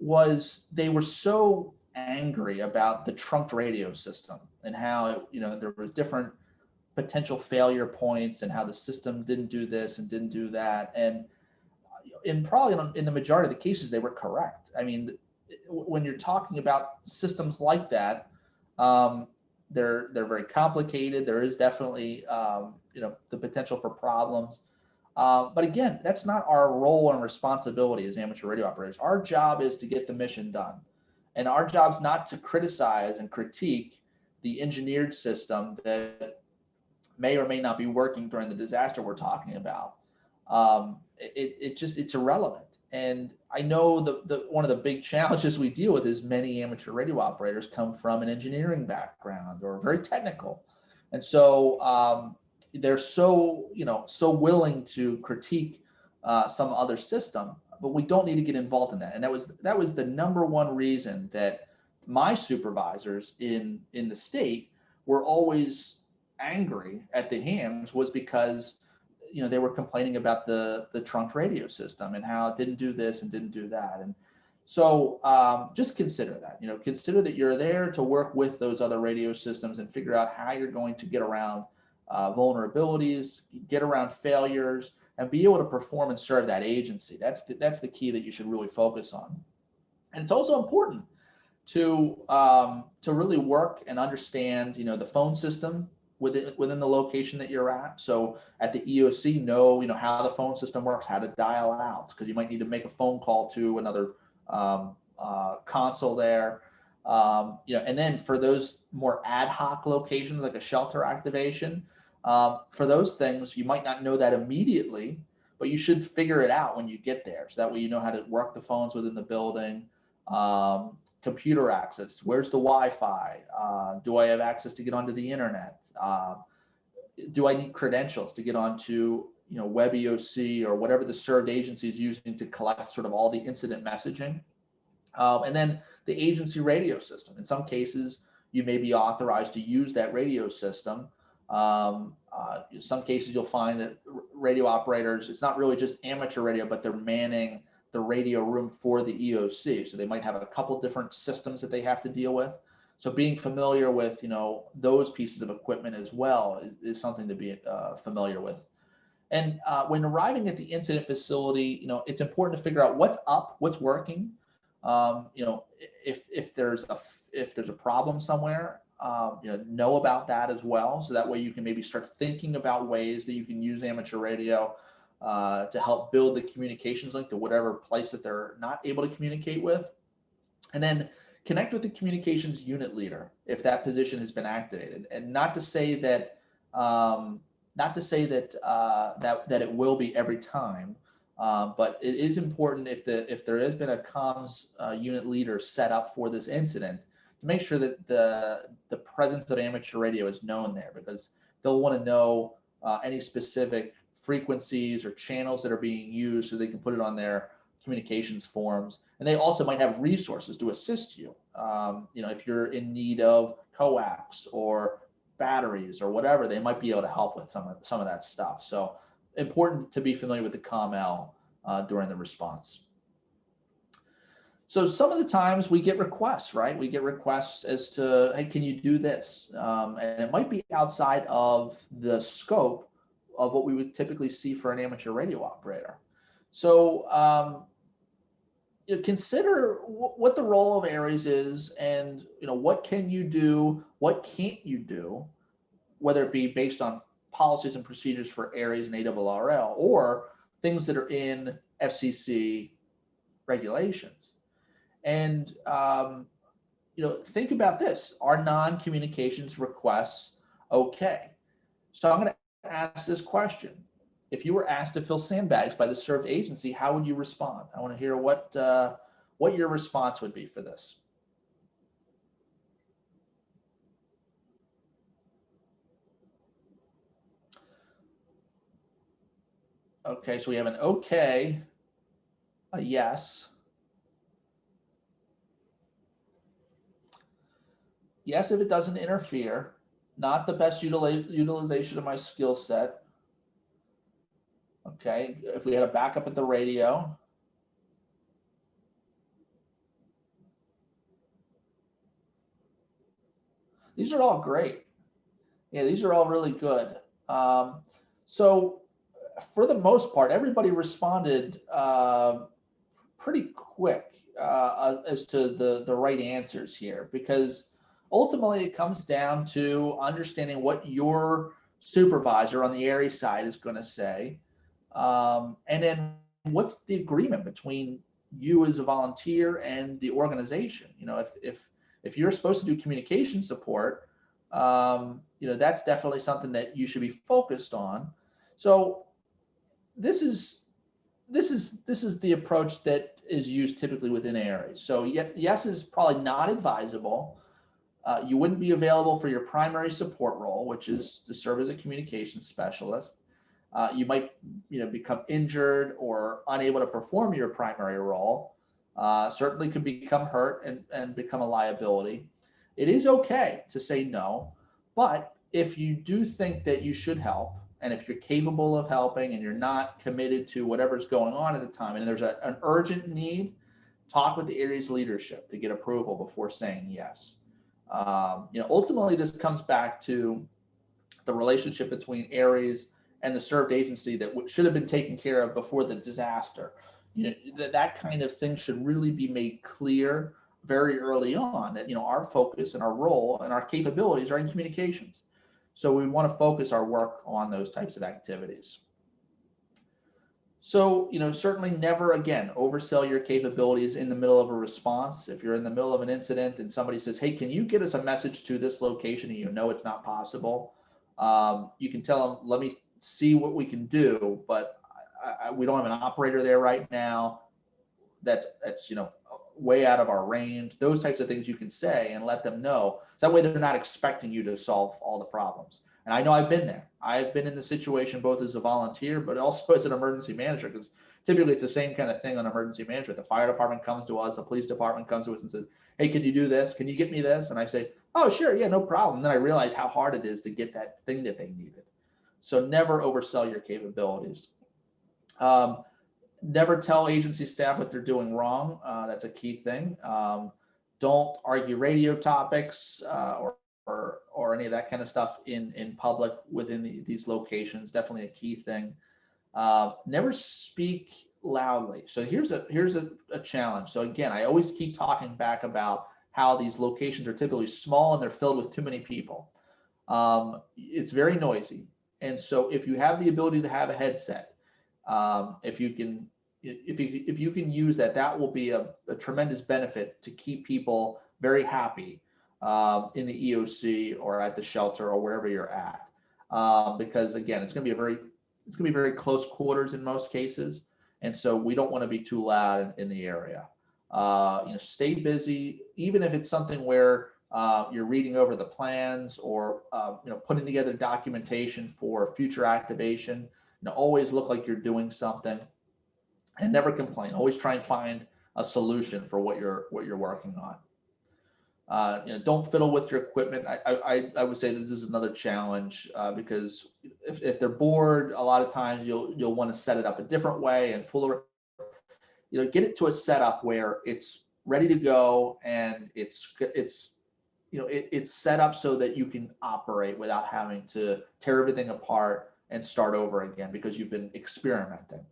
was they were so angry about the trunked radio system and how there was different potential failure points and how the system didn't do this and didn't do that. And probably in the majority of the cases, they were correct. I mean, when you're talking about systems like that, they're very complicated. There is definitely the potential for problems. But again, that's not our role and responsibility as amateur radio operators. Our job is to get the mission done. And our job's not to criticize and critique the engineered system that may or may not be working during the disaster we're talking about. It's irrelevant. And I know one of the big challenges we deal with is many amateur radio operators come from an engineering background or very technical. And so they're so willing to critique some other system, but we don't need to get involved in that. And that was the number one reason that my supervisors in the state were always angry at the hams, was because they were complaining about the trunked radio system and how it didn't do this and didn't do that. And so just consider that, consider that you're there to work with those other radio systems and figure out how you're going to get around vulnerabilities, get around failures, and be able to perform and serve that agency. That's the key that you should really focus on. And it's also important to really work and understand, the phone system within the location that you're at. So at the EOC, know how the phone system works, how to dial out, because you might need to make a phone call to another console there. And then for those more ad hoc locations, like a shelter activation, for those things, you might not know that immediately, but you should figure it out when you get there. So that way you know how to work the phones within the building. Computer access, where's the Wi-Fi? Do I have access to get onto the internet? Do I need credentials to get onto WebEOC or whatever the served agency is using to collect sort of all the incident messaging? And then the agency radio system. In some cases, you may be authorized to use that radio system. In some cases, you'll find that radio operators, it's not really just amateur radio, but they're manning the radio room for the EOC. So they might have a couple different systems that they have to deal with. So being familiar with, those pieces of equipment as well is something to be familiar with. And when arriving at the incident facility, it's important to figure out what's up, what's working. If there's a problem somewhere, know about that as well. So that way you can maybe start thinking about ways that you can use amateur radio to help build the communications link to whatever place that they're not able to communicate with. And then connect with the communications unit leader if that position has been activated. And not to say that that it will be every time, but it is important if there has been a comms unit leader set up for this incident to make sure that the presence of amateur radio is known there, because they'll want to know any specific frequencies or channels that are being used so they can put it on their communications forms. And they also might have resources to assist you. If you're in need of coax or batteries or whatever, they might be able to help with some of that stuff. So important to be familiar with the COML during the response. So some of the times we get requests, right? We get requests as to, hey, can you do this? And it might be outside of the scope of what we would typically see for an amateur radio operator. So consider what the role of ARES is, and what can you do, what can't you do, whether it be based on policies and procedures for ARES and ARRL, or things that are in FCC regulations. And think about this: are non-communications requests okay? So I'm going to ask this question: if you were asked to fill sandbags by the served agency, how would you respond? I want to hear what your response would be for this. Okay, so we have an okay, a yes. Yes, if it doesn't interfere, not the best utilization of my skill set. Okay, if we had a backup at the radio. These are all great. Yeah, these are all really good. So for the most part, everybody responded pretty quick as to the right answers here, because ultimately it comes down to understanding what your supervisor on the area side is going to say. And then what's the agreement between you as a volunteer and the organization? You know, if you're supposed to do communication support, you know, that's definitely something that you should be focused on. So this is the approach that is used typically within ARES. So yes is probably not advisable. You wouldn't be available for your primary support role, which is to serve as a communications specialist. You might, you know, become injured or unable to perform your primary role. Certainly could become hurt and become a liability. It is okay to say no, but if you do think that you should help, and if you're capable of helping and you're not committed to whatever's going on at the time, and there's an urgent need, talk with the ARES leadership to get approval before saying yes. You know, ultimately, this comes back to the relationship between ARES and the served agency that should have been taken care of before the disaster. You know, that kind of thing should really be made clear very early on, that, you know, our focus and our role and our capabilities are in communications. So we want to focus our work on those types of activities. So, you know, certainly never again oversell your capabilities in the middle of a response. If you're in the middle of an incident and somebody says, hey, can you get us a message to this location, and you know it's not possible, you can tell them, let me see what we can do, but we don't have an operator there right now. That's you know, way out of our range. Those types of things you can say and let them know. So that way they're not expecting you to solve all the problems. And I know I've been there. I've been in the situation both as a volunteer, but also as an emergency manager, because typically it's the same kind of thing on emergency management. The fire department comes to us, the police department comes to us and says, hey, can you do this? Can you get me this? And I say, oh, sure, yeah, no problem. And then I realize how hard it is to get that thing that they needed. So never oversell your capabilities. Never tell agency staff what they're doing wrong. That's a key thing. Don't argue radio topics or any of that kind of stuff in public within these locations. Definitely a key thing. Never speak loudly. So here's a challenge. So again, I always keep talking back about how these locations are typically small and they're filled with too many people. It's very noisy. And so if you have the ability to have a headset, if you can use that, that will be a tremendous benefit to keep people very happy in the EOC or at the shelter or wherever you're at. Because again, it's going to be very close quarters in most cases, and so we don't want to be too loud in the area. You know, stay busy, even if it's something where you're reading over the plans or you know, putting together documentation for future activation. You know, always look like you're doing something. And never complain. Always try and find a solution for what you're working on. You know, don't fiddle with your equipment. I would say this is another challenge because if they're bored, a lot of times you'll want to set it up a different way and you know, get it to a setup where it's ready to go and it's you know, it's set up so that you can operate without having to tear everything apart and start over again because you've been experimenting.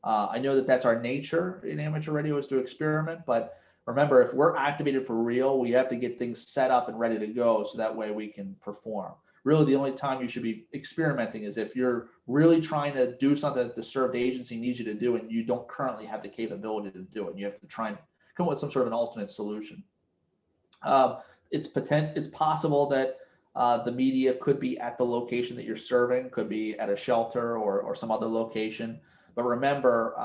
I know that that's our nature in amateur radio, is to experiment, but remember, if we're activated for real, we have to get things set up and ready to go so that way we can perform. Really, the only time you should be experimenting is if you're really trying to do something that the served agency needs you to do and you don't currently have the capability to do it. You have to try and come up with some sort of an alternate solution. It's possible that the media could be at the location that you're serving, could be at a shelter or some other location. But remember,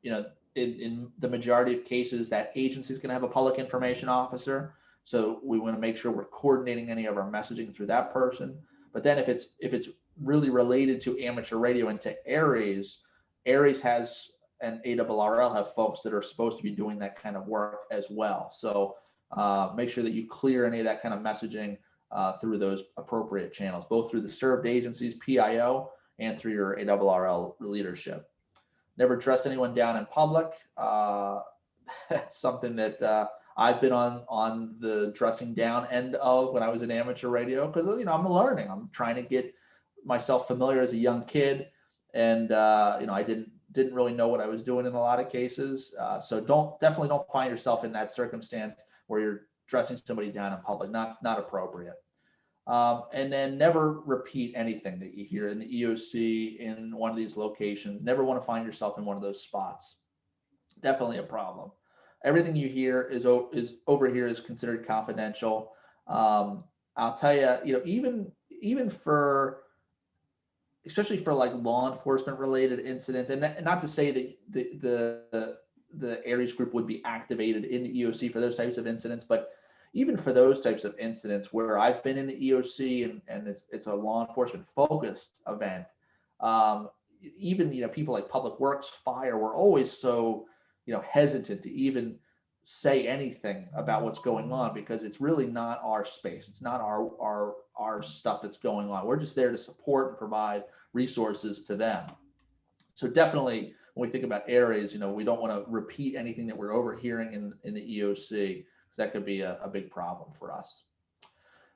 you know, in the majority of cases, that agency is going to have a public information officer. So we want to make sure we're coordinating any of our messaging through that person. But then if it's really related to amateur radio and to ARES has and ARRL have folks that are supposed to be doing that kind of work as well. So make sure that you clear any of that kind of messaging through those appropriate channels, both through the served agencies, PIO, and through your ARRL leadership. Never dress anyone down in public. That's something that I've been on the dressing down end of when I was in amateur radio, because you know, I'm learning. I'm trying to get myself familiar as a young kid, and you know, I didn't really know what I was doing in a lot of cases. So definitely don't find yourself in that circumstance where you're dressing somebody down in public, not appropriate. And then never repeat anything that you hear in the EOC in one of these locations. Never want to find yourself in one of those spots. Definitely a problem. Everything you hear is over here is considered confidential. I'll tell you, even for, especially for like law enforcement related incidents, and not to say that the Ares group would be activated in the EOC for those types of incidents, but even for those types of incidents where I've been in the EOC and it's a law enforcement focused event, even people like Public Works, Fire, we're always so hesitant to even say anything about what's going on because it's really not our space. It's not our stuff that's going on. We're just there to support and provide resources to them. So definitely when we think about areas, we don't want to repeat anything that we're overhearing in the EOC, because that could be a big problem for us.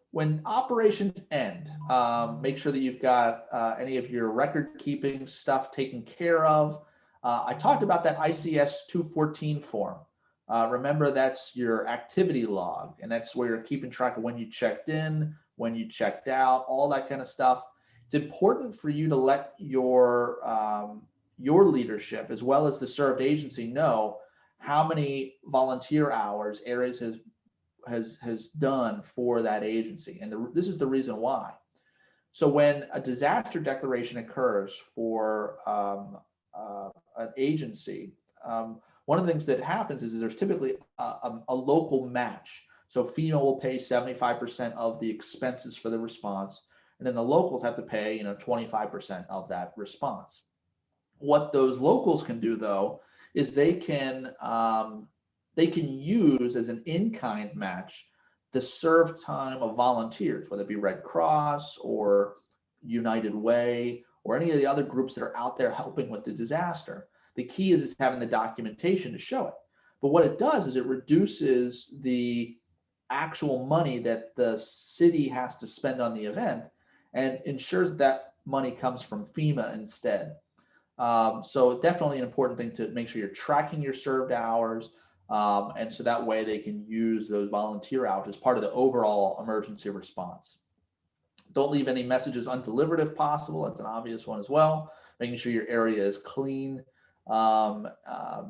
When operations end, make sure that you've got any of your record keeping stuff taken care of. I talked about that ICS 214 form. Remember, that's your activity log, and that's where you're keeping track of when you checked in, when you checked out, all that kind of stuff. It's important for you to let your leadership, as well as the served agency, know how many volunteer hours Ares has done for that agency. And this is the reason why. So when a disaster declaration occurs for an agency, one of the things that happens is there's typically a local match. So FEMA will pay 75% of the expenses for the response, and then the locals have to pay 25% of that response. What those locals can do, though, is they can use as an in-kind match the served time of volunteers, whether it be Red Cross or United Way or any of the other groups that are out there helping with the disaster. The key is having the documentation to show it. But what it does is it reduces the actual money that the city has to spend on the event and ensures that money comes from FEMA instead. So definitely an important thing to make sure you're tracking your served hours, and so that way they can use those volunteer hours as part of the overall emergency response. Don't leave any messages undelivered if possible. That's an obvious one as well. Making sure your area is clean,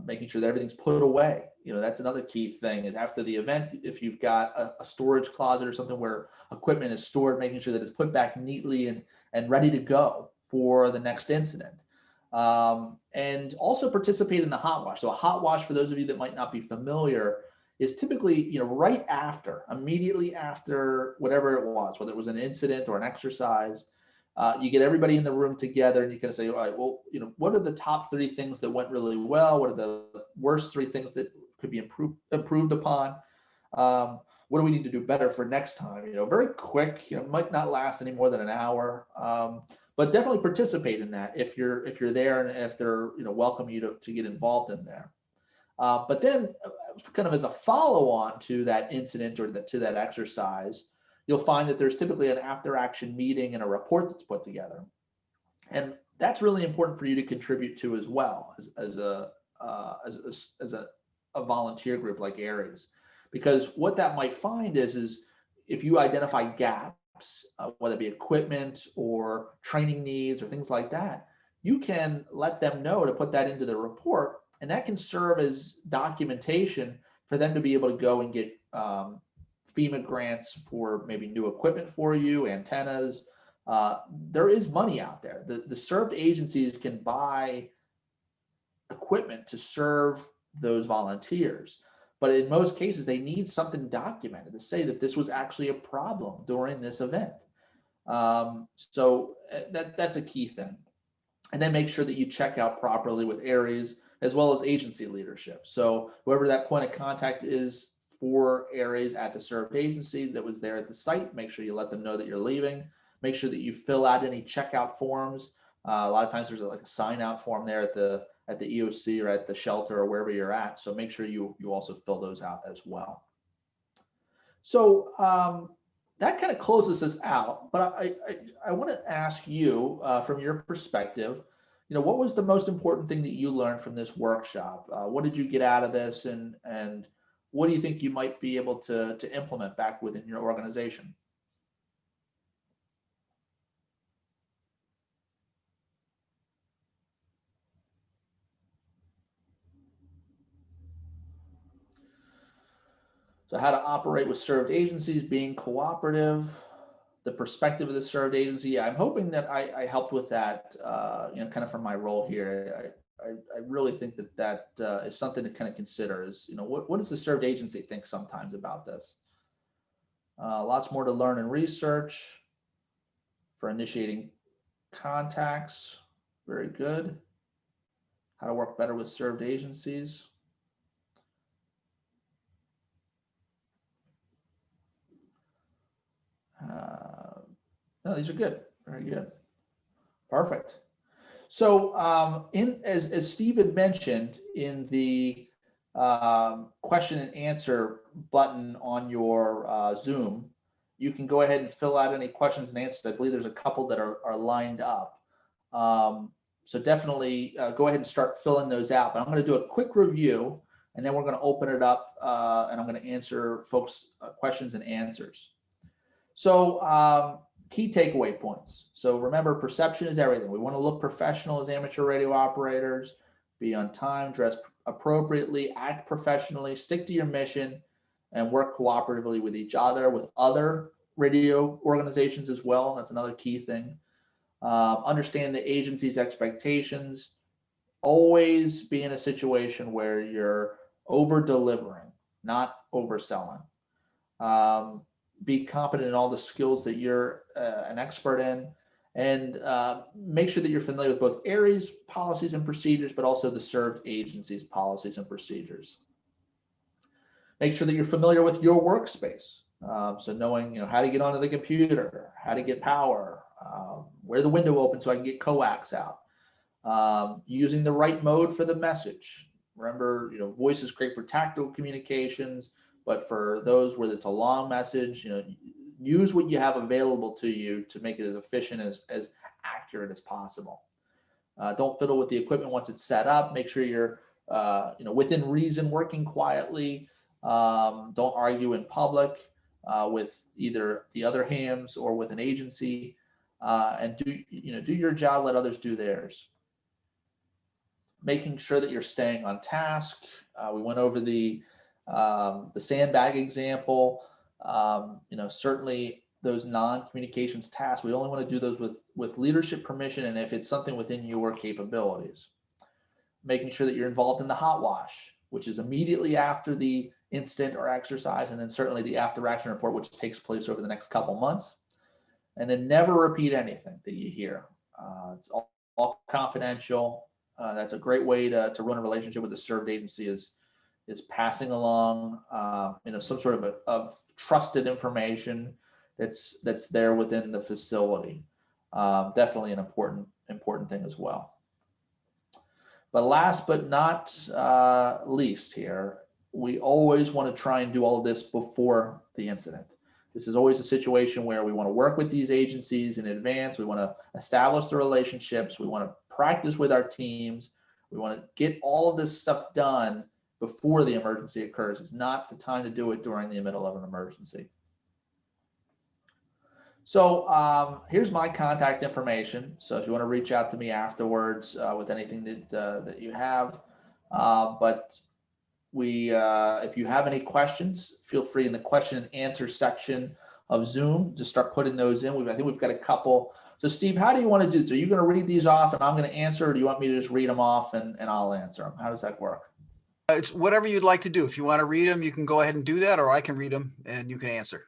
making sure that everything's put away. That's another key thing, is after the event, if you've got a storage closet or something where equipment is stored, making sure that it's put back neatly and ready to go for the next incident. And also participate in the hot wash. So a hot wash, for those of you that might not be familiar, is typically right after, immediately after whatever it was, whether it was an incident or an exercise. You get everybody in the room together and you kind of say, all right, well, what are the top 3 things that went really well? What are the worst 3 things that could be improved upon? What do we need to do better for next time? Very quick, might not last any more than an hour. But definitely participate in that if you're there and if they're welcome you to get involved in there. But then kind of as a follow-on to that incident or to that exercise, you'll find that there's typically an after-action meeting and a report that's put together. And that's really important for you to contribute to as well as a volunteer group like Ares. Because what that might find is if you identify gaps, whether it be equipment or training needs or things like that, you can let them know to put that into the report, and that can serve as documentation for them to be able to go and get FEMA grants for maybe new equipment for you, antennas. There is money out there. The served agencies can buy equipment to serve those volunteers. But in most cases, they need something documented to say that this was actually a problem during this event. So that's a key thing. And then make sure that you check out properly with Ares as well as agency leadership. So whoever that point of contact is for Ares at the served agency that was there at the site, make sure you let them know that you're leaving. Make sure that you fill out any checkout forms. A lot of times there's like a sign out form there at the EOC or at the shelter or wherever you're at. So make sure you also fill those out as well. So that kind of closes us out, but I want to ask you from your perspective, what was the most important thing that you learned from this workshop? What did you get out of this, and what do you think you might be able to implement back within your organization? So how to operate with served agencies, being cooperative, the perspective of the served agency. I'm hoping that I helped with that, kind of from my role here. I really think that is something to kind of consider is, what does the served agency think sometimes about this? Lots more to learn and research for initiating contacts. Very good. How to work better with served agencies. No, these are good. Very good. Perfect. So as Steve had mentioned in the question and answer button on your Zoom, you can go ahead and fill out any questions and answers. I believe there's a couple that are lined up. So definitely go ahead and start filling those out. But I'm going to do a quick review, and then we're going to open it up, and I'm going to answer folks' questions and answers. So key takeaway points. So remember, perception is everything. We want to look professional as amateur radio operators, be on time, dress appropriately, act professionally, stick to your mission, and work cooperatively with each other, with other radio organizations as well. That's another key thing. Understand the agency's expectations. Always be in a situation where you're over-delivering, not overselling. Be competent in all the skills that you're an expert in, and make sure that you're familiar with both ARES policies and procedures, but also the served agencies policies and procedures. Make sure that you're familiar with your workspace. So knowing how to get onto the computer, how to get power, where the window opens so I can get coax out, using the right mode for the message. Remember, voice is great for tactical communications, but for those where it's a long message, use what you have available to you to make it as efficient, as accurate as possible. Don't fiddle with the equipment once it's set up. Make sure you're within reason, working quietly. Don't argue in public with either the other hams or with an agency, and do your job, let others do theirs. Making sure that you're staying on task. We went over the sandbag example. Certainly those non-communications tasks, we only want to do those with leadership permission, and if it's something within your capabilities. Making sure that you're involved in the hot wash, which is immediately after the incident or exercise, and then certainly the after action report, which takes place over the next couple months. And then never repeat anything that you hear. It's all confidential. That's a great way to run a relationship with the served agency, is passing along some sort of trusted information that's there within the facility. Definitely an important thing as well. But last but not least here, we always want to try and do all of this before the incident. This is always a situation where we want to work with these agencies in advance. We want to establish the relationships. We want to practice with our teams. We want to get all of this stuff done before the emergency occurs. It's not the time to do it during the middle of an emergency. So here's my contact information. So if you want to reach out to me afterwards with anything that you have, but if you have any questions, feel free in the question and answer section of Zoom to start putting those in. I think we've got a couple. So Steve, how do you want to do this? Are you going to read these off and I'm going to answer, or do you want me to just read them off and I'll answer them? How does that work? It's whatever you'd like to do. If you want to read them, you can go ahead and do that, or I can read them and you can answer.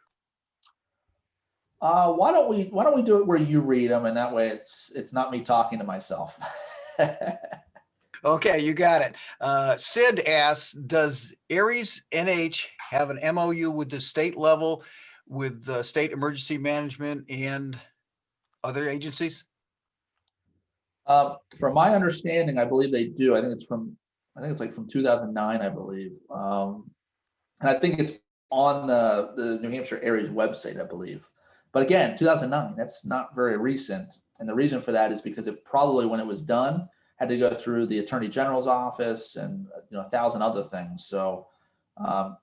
Why don't we do it where you read them, and that way it's not me talking to myself. Okay, you got it. Sid asks, does ARES NH have an MOU with the state level, with the state emergency management and other agencies? From my understanding, I believe they do. I think it's like from 2009, I believe. And I think it's on the New Hampshire ARES website, I believe. But again, 2009, that's not very recent. And the reason for that is because it probably, when it was done, had to go through the Attorney General's office and 1,000 other things. So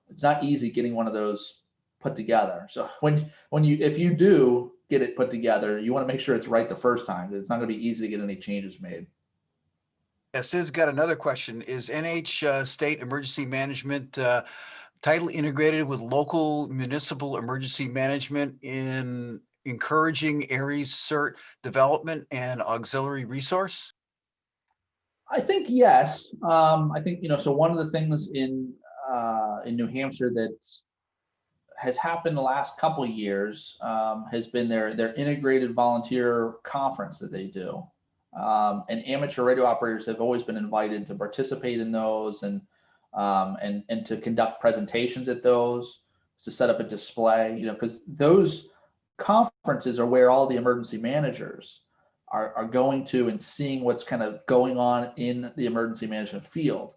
It's not easy getting one of those put together. So if you do get it put together, you want to make sure it's right the first time. It's not going to be easy to get any changes made. Sid's got another question. Is NH State Emergency Management title integrated with local municipal emergency management in encouraging ARES cert development and auxiliary resource? I think yes. I think, so one of the things in New Hampshire that has happened the last couple of years has been their integrated volunteer conference that they do. And amateur radio operators have always been invited to participate in those and to conduct presentations at those, to set up a display, because those conferences are where all the emergency managers are going to and seeing what's kind of going on in the emergency management field.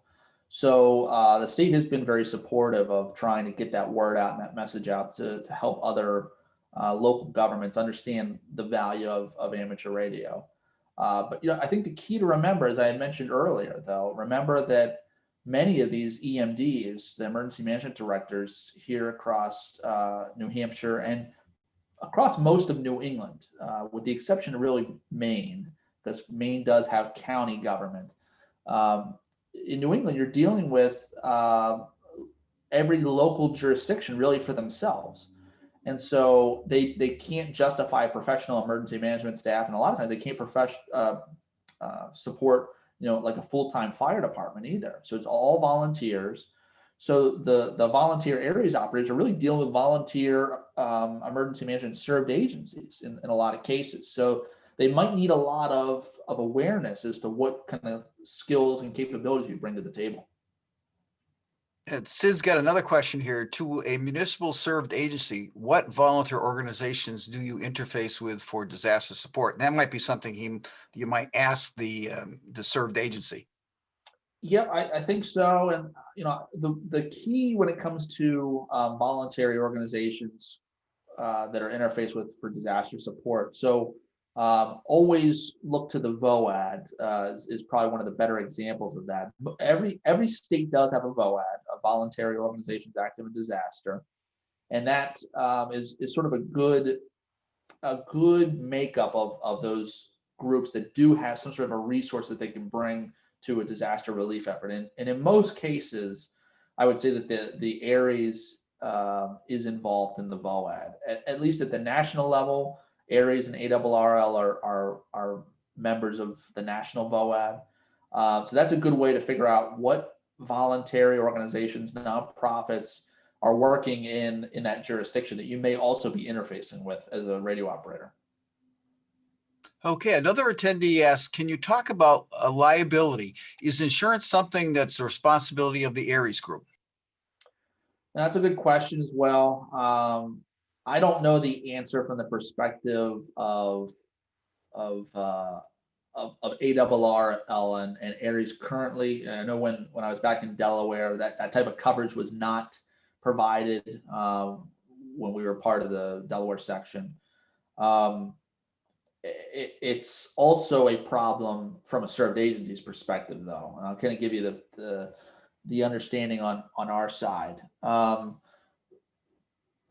So the state has been very supportive of trying to get that word out and that message out to help other local governments understand the value of amateur radio. But I think the key to remember, as I had mentioned earlier, though, remember that many of these EMDs, the emergency management directors here across New Hampshire and across most of New England, with the exception of really Maine, because Maine does have county government. In New England, you're dealing with every local jurisdiction really for themselves. And so they can't justify professional emergency management staff. And a lot of times they can't support, like a full-time fire department either. So it's all volunteers. So the volunteer ARES operators are really dealing with volunteer emergency management served agencies in a lot of cases. So they might need a lot of awareness as to what kind of skills and capabilities you bring to the table. And Sid's got another question here. To a municipal served agency, what volunteer organizations do you interface with for disaster support? And that might be something you might ask the served agency. Yeah, I think so. And the key when it comes to voluntary organizations that are interfaced with for disaster support. So always look to the VOAD is probably one of the better examples of that. But every state does have a VOAD, a Voluntary Organizations Active in Disaster, and that is sort of a good makeup of those groups that do have some sort of a resource that they can bring to a disaster relief effort. And in most cases, I would say that the ARES is involved in the VOAD, at least at the national level. ARES and ARRL are members of the national VOAD. So that's a good way to figure out what voluntary organizations, nonprofits are working in that jurisdiction that you may also be interfacing with as a radio operator. Okay, another attendee asks, can you talk about liability? Is insurance something that's the responsibility of the ARES group? That's a good question as well. I don't know the answer from the perspective of ARRL and ARES currently. I know when I was back in Delaware, that type of coverage was not provided when we were part of the Delaware section. It's also a problem from a served agency's perspective, though. And I'll kind of give you the understanding on our side.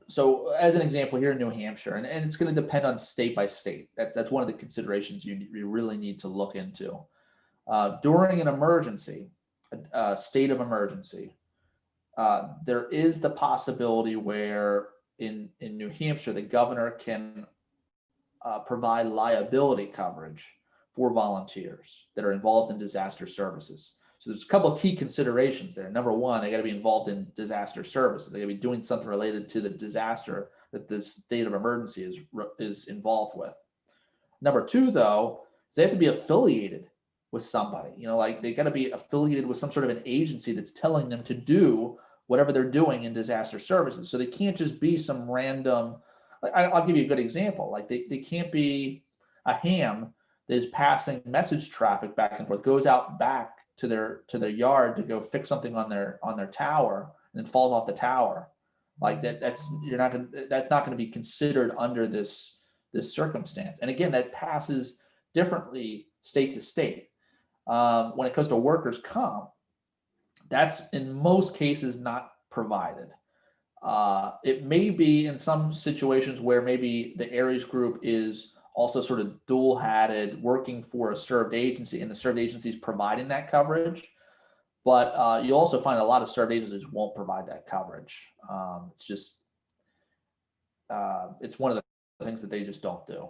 So as an example here in New Hampshire, and it's going to depend on state by state. That's one of the considerations you really need to look into. During an emergency, a state of emergency, there is the possibility where in New Hampshire, the governor can provide liability coverage for volunteers that are involved in disaster services. So there's a couple of key considerations there. Number one, they got to be involved in disaster services. They got to be doing something related to the disaster that the state of emergency is involved with. Number two, though, is they have to be affiliated with somebody. Like they got to be affiliated with some sort of an agency that's telling them to do whatever they're doing in disaster services. So they can't just be some random. I'll give you a good example. Like they can't be a ham that is passing message traffic back and forth, goes out back to their yard to go fix something on their tower and then falls off the tower. Like that's not going to be considered under this circumstance. And again, that passes differently state to state. When it comes to workers' comp, that's in most cases not provided. It may be in some situations where maybe the ARES group is also sort of dual-hatted, working for a served agency, and the served agency is providing that coverage. But you'll also find a lot of served agencies won't provide that coverage. It's just, it's one of the things that they just don't do.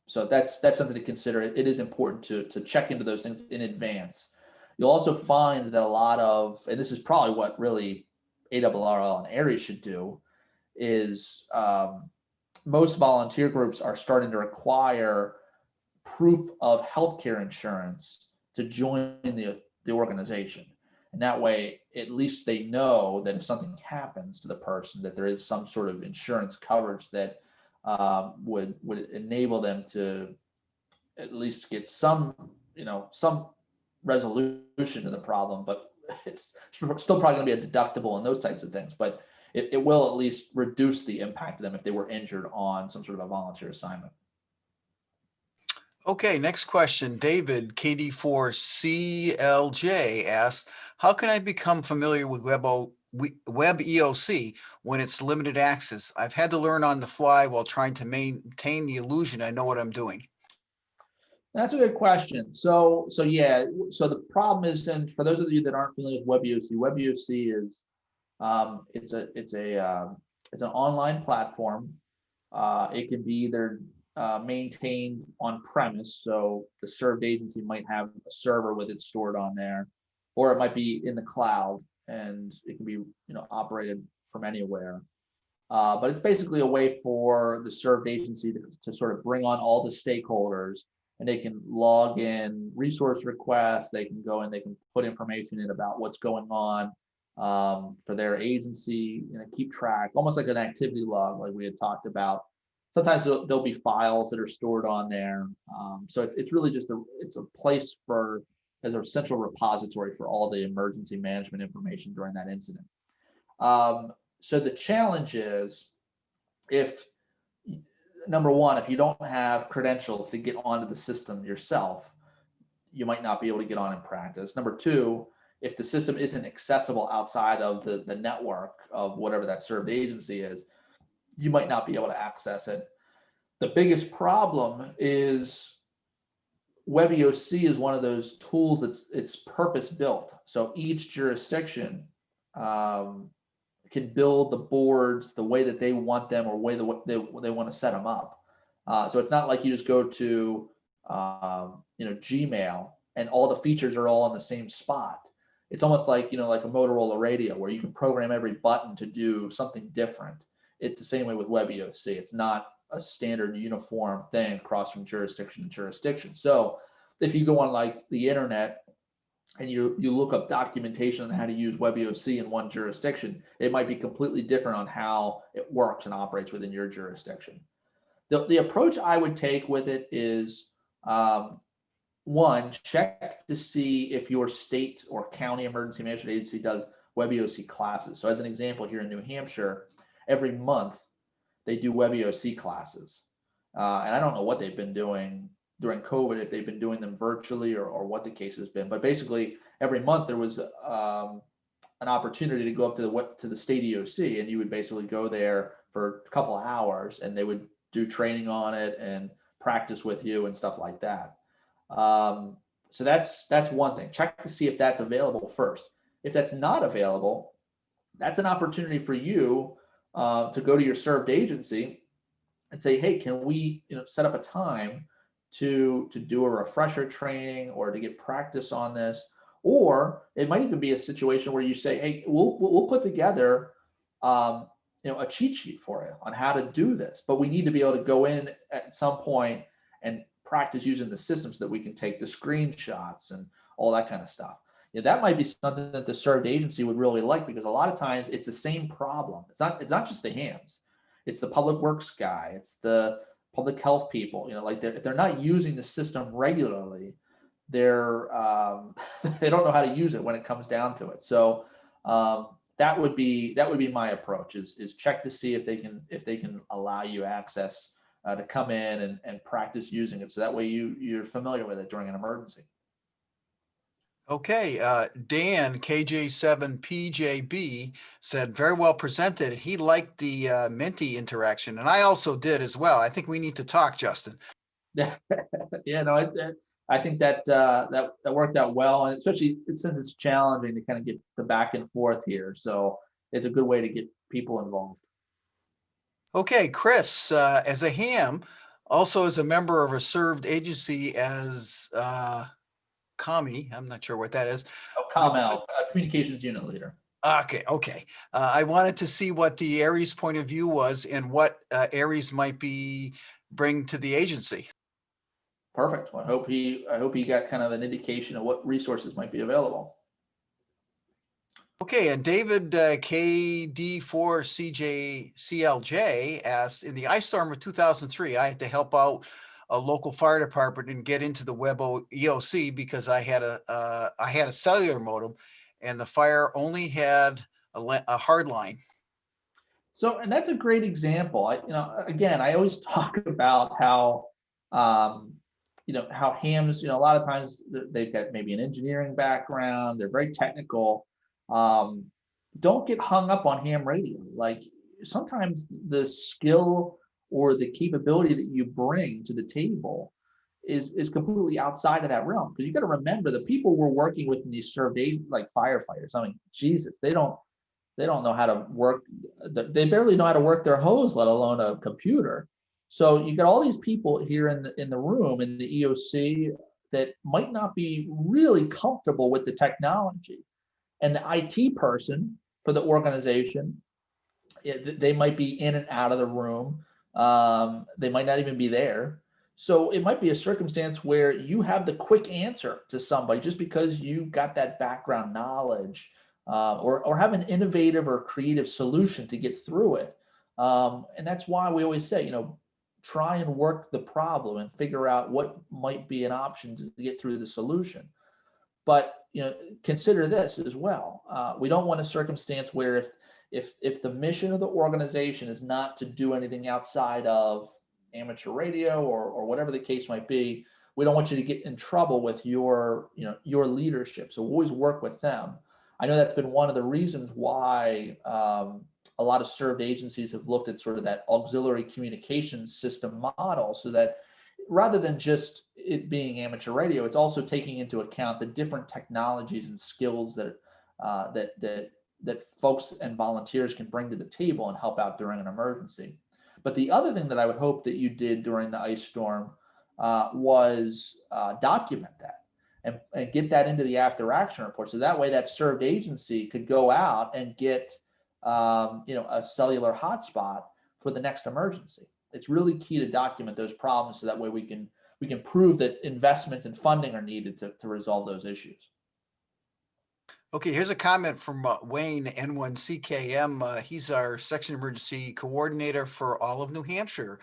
So that's something to consider. It is important to check into those things in advance. You'll also find that a lot of, and this is probably what really ARRL and ARES should do, is most volunteer groups are starting to require proof of healthcare insurance to join the organization. And that way, at least they know that if something happens to the person, that there is some sort of insurance coverage that would enable them to at least get some resolution to the problem. But it's still probably going to be a deductible and those types of things. But it will at least reduce the impact to them if they were injured on some sort of a volunteer assignment. Okay, next question. David, KD4CLJ asks, how can I become familiar with Web EOC when it's limited access? I've had to learn on the fly while trying to maintain the illusion I know what I'm doing. That's a good question. So yeah, so the problem is, and for those of you that aren't familiar with Web EOC is it's an online platform. It can be either maintained on premise, so the served agency might have a server with it stored on there, or it might be in the cloud and it can be operated from anywhere. But it's basically a way for the served agency to sort of bring on all the stakeholders, and they can log in resource requests. They can go and they can put information in about what's going on for their agency, keep track, almost like an activity log, like we had talked about. Sometimes there'll be files that are stored on there. So it's really just it's a place as a central repository for all the emergency management information during that incident. So the challenge is, number one, if you don't have credentials to get onto the system yourself, you might not be able to get on in practice. Number two, if the system isn't accessible outside of the network of whatever that served agency is, you might not be able to access it. The biggest problem is Web EOC is one of those tools it's purpose built. So each jurisdiction can build the boards the way that they want them, or way they want to set them up. So it's not like you just go to Gmail and all the features are all in the same spot. It's almost like like a Motorola radio where you can program every button to do something different. It's the same way with Web EOC. It's not a standard uniform thing across from jurisdiction to jurisdiction. So if you go on like the internet and you look up documentation on how to use Web EOC in one jurisdiction, it might be completely different on how it works and operates within your jurisdiction. The approach I would take with it is, one, check to see if your state or county emergency management agency does Web EOC classes. So as an example, here in New Hampshire, every month they do Web EOC classes. And I don't know what they've been doing during COVID, if they've been doing them virtually or what the case has been. But basically, every month there was an opportunity to go up to the state EOC, and you would basically go there for a couple of hours, and they would do training on it and practice with you and stuff like that. So that's one thing. Check to see if that's available first. If that's not available, that's an opportunity for you to go to your served agency and say, hey, can we set up a time to do a refresher training or to get practice on this? Or it might even be a situation where you say, hey, we'll put together a cheat sheet for you on how to do this, but we need to be able to go in at some point and practice using the system so that we can take the screenshots and all that kind of stuff. That might be something that the served agency would really like, because a lot of times it's the same problem. It's not just the hams, it's the public works guy, it's the public health people. Like if they're not using the system regularly, they're they don't know how to use it when it comes down to it. So that would be my approach, is check to see if they can allow you access to come in and practice using it, so that way you're familiar with it during an emergency. Okay, Dan, KJ7PJB, said very well presented. He liked the Menti interaction, and I also did as well. I think we need to talk, Justin. Yeah, yeah, no, I think that that worked out well, and especially since it's challenging to kind of get the back and forth here, so it's a good way to get people involved. Okay, Chris, as a ham, also as a member of a served agency as COMI, I'm not sure what that is. Oh, Kamel, communications unit leader. Okay. I wanted to see what the ARES point of view was and what ARES might be bring to the agency. Perfect. Well, I hope he got kind of an indication of what resources might be available. Okay, and David KD4CLJ asked, in the ice storm of 2003, I had to help out a local fire department and get into the web EOC because I had a cellular modem, and the fire only had a hard line. So, and that's a great example. Again, I always talk about how, how hams, a lot of times they've got maybe an engineering background, they're very technical. Don't get hung up on ham radio. Like sometimes the skill or the capability that you bring to the table is completely outside of that realm. Because you got to remember the people we're working with in these served aid, like firefighters. I mean, Jesus, they don't know how to work. They barely know how to work their hose, let alone a computer. So you got all these people here in the room in the EOC that might not be really comfortable with the technology, and the IT person for the organization, they might be in and out of the room. They might not even be there. So it might be a circumstance where you have the quick answer to somebody just because you got that background knowledge, or have an innovative or creative solution to get through it. And that's why we always say, try and work the problem and figure out what might be an option to get through the solution. But consider this as well. We don't want a circumstance where if the mission of the organization is not to do anything outside of amateur radio or whatever the case might be, we don't want you to get in trouble with your leadership. So always work with them. I know that's been one of the reasons why a lot of served agencies have looked at sort of that auxiliary communications system model, so that rather than just it being amateur radio, it's also taking into account the different technologies and skills that folks and volunteers can bring to the table and help out during an emergency. But the other thing that I would hope that you did during the ice storm was document that and get that into the after action report. So that way that served agency could go out and get a cellular hotspot for the next emergency. It's really key to document those problems so that way we can prove that investments and funding are needed to resolve those issues. Okay, here's a comment from Wayne, N1CKM. He's our section emergency coordinator for all of New Hampshire.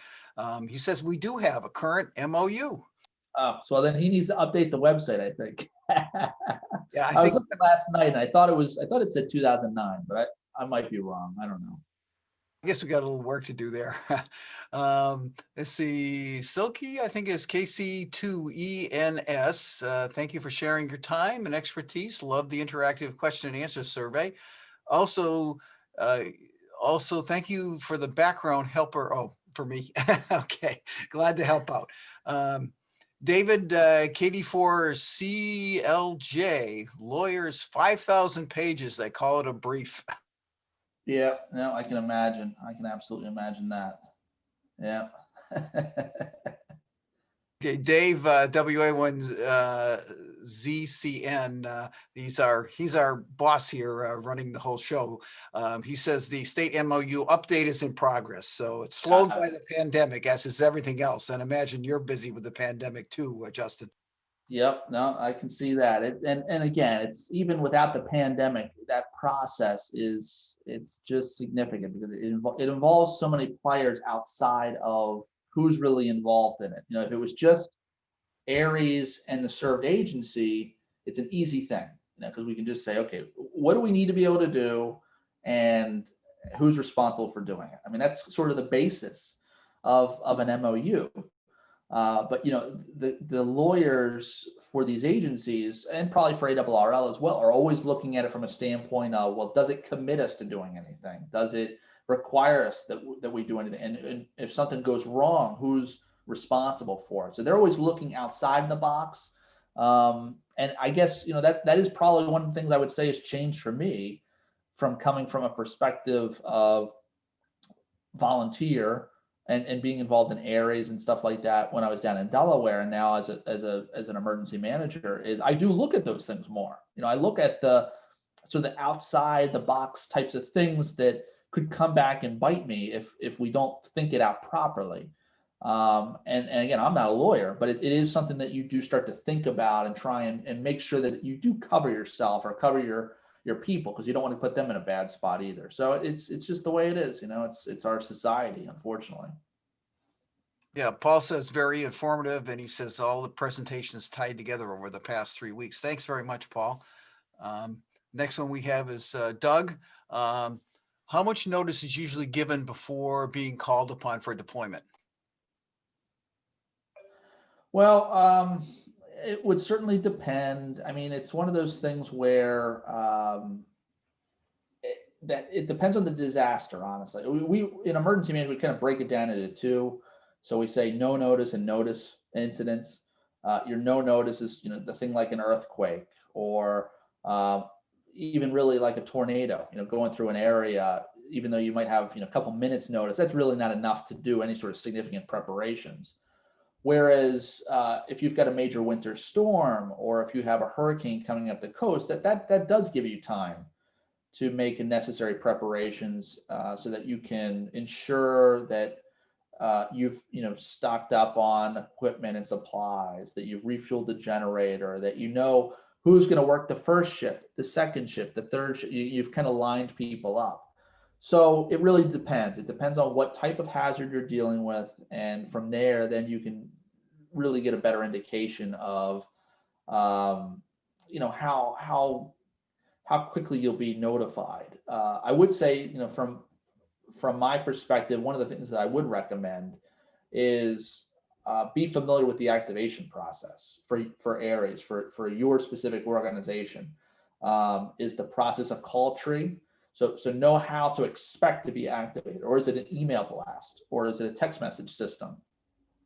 He says we do have a current MOU. So then he needs to update the website, I think. Yeah, I was looking last night and I thought it said 2009, but I might be wrong. I don't know. I guess we got a little work to do there. Let's see, Silky, I think is KC2ENS. Thank you for sharing your time and expertise. Love the interactive question and answer survey. Also, thank you for the background helper. Oh, for me. Okay, glad to help out. David, KD4CLJ, lawyers, 5,000 pages. They call it a brief. Yeah, no, I can imagine. I can absolutely imagine that. Yeah. Okay, Dave, WA1ZCN, he's our boss here running the whole show. He says the state MOU update is in progress. So it's slowed by the pandemic, as is everything else. And imagine you're busy with the pandemic too, Justin. Yep, no, I can see that. And again, it's even without the pandemic, that process it's just significant because it involves so many players outside of who's really involved in it. If it was just ARES and the served agency, it's an easy thing, because we can just say, okay, what do we need to be able to do, and who's responsible for doing it? I mean, that's sort of the basis of an MOU. But the lawyers for these agencies, and probably for ARRL as well, are always looking at it from a standpoint of, well, does it commit us to doing anything? Does it require us that we do anything? And if something goes wrong, who's responsible for it? So they're always looking outside the box. And I guess that is probably one of the things I would say has changed for me from coming from a perspective of volunteer and being involved in ARES and stuff like that when I was down in Delaware, and now as an emergency manager, is I do look at those things more. I look at the outside the box types of things that could come back and bite me if we don't think it out properly. And again, I'm not a lawyer, but it is something that you do start to think about and try and make sure that you do cover yourself or cover your people, because you don't want to put them in a bad spot either. So it's just the way it is. It's our society, unfortunately. Yeah, Paul says very informative, and he says all the presentations tied together over the past 3 weeks. Thanks very much, Paul. Next one we have is Doug. How much notice is usually given before being called upon for deployment? Well, it would certainly depend. I mean, it's one of those things where it depends on the disaster, honestly. We in emergency management, we kind of break it down into two. So we say no notice and notice incidents. Your no notice is, the thing like an earthquake or even really like a tornado, going through an area, even though you might have, a couple minutes notice, that's really not enough to do any sort of significant preparations. Whereas if you've got a major winter storm, or if you have a hurricane coming up the coast, that does give you time to make necessary preparations so that you can ensure that you've stocked up on equipment and supplies, that you've refueled the generator, that who's going to work the first shift, the second shift, the third shift. You've kind of lined people up. So it really depends. It depends on what type of hazard you're dealing with, and from there, then you can really get a better indication of how quickly you'll be notified. I would say, from my perspective, one of the things that I would recommend is be familiar with the activation process for areas for your specific organization. Is the process a call tree? So know how to expect to be activated, or is it an email blast, or is it a text message system?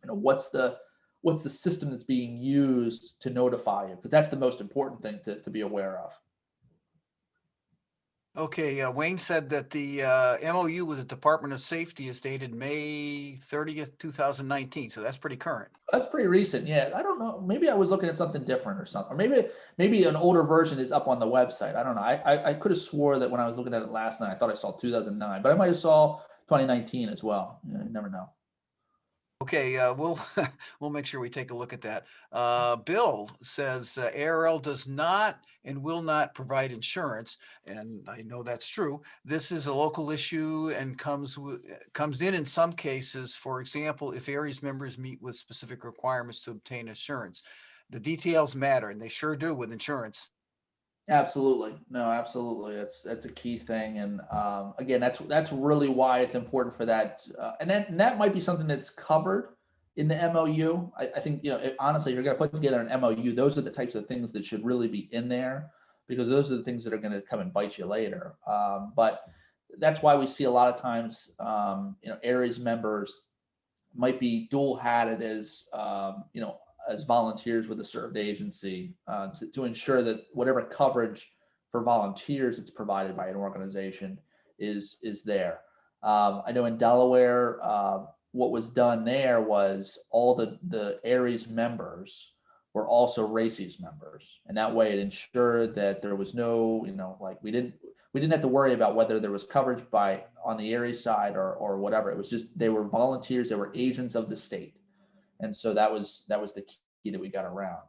What's the system that's being used to notify you? Because that's the most important thing to be aware of. Okay, Wayne said that the MOU with the Department of Safety is dated May 30th, 2019. So that's pretty current. That's pretty recent. Yeah, I don't know. Maybe I was looking at something different or something. Or maybe an older version is up on the website. I don't know. I could have swore that when I was looking at it last night, I thought I saw 2009, but I might have saw 2019 as well. You never know. Okay, we'll make sure we take a look at that. Bill says ARL does not and will not provide insurance, and I know that's true. This is a local issue and comes in some cases. For example, if ARES members meet with specific requirements to obtain insurance, the details matter, and they sure do with insurance. Absolutely. No, absolutely. That's a key thing. And again, that's really why it's important for that. And that might be something that's covered in the MOU. I think, honestly, you're going to put together an MOU. Those are the types of things that should really be in there, because those are the things that are going to come and bite you later. But that's why we see a lot of times, ARES members might be dual hatted as volunteers with a served agency to ensure that whatever coverage for volunteers that's provided by an organization is there. I know in Delaware, what was done there was all the ARES members were also RACES members, and that way it ensured that there was no, we didn't have to worry about whether there was coverage on the ARES side or whatever. It was just they were volunteers, they were agents of the state. And so that was the key that we got around.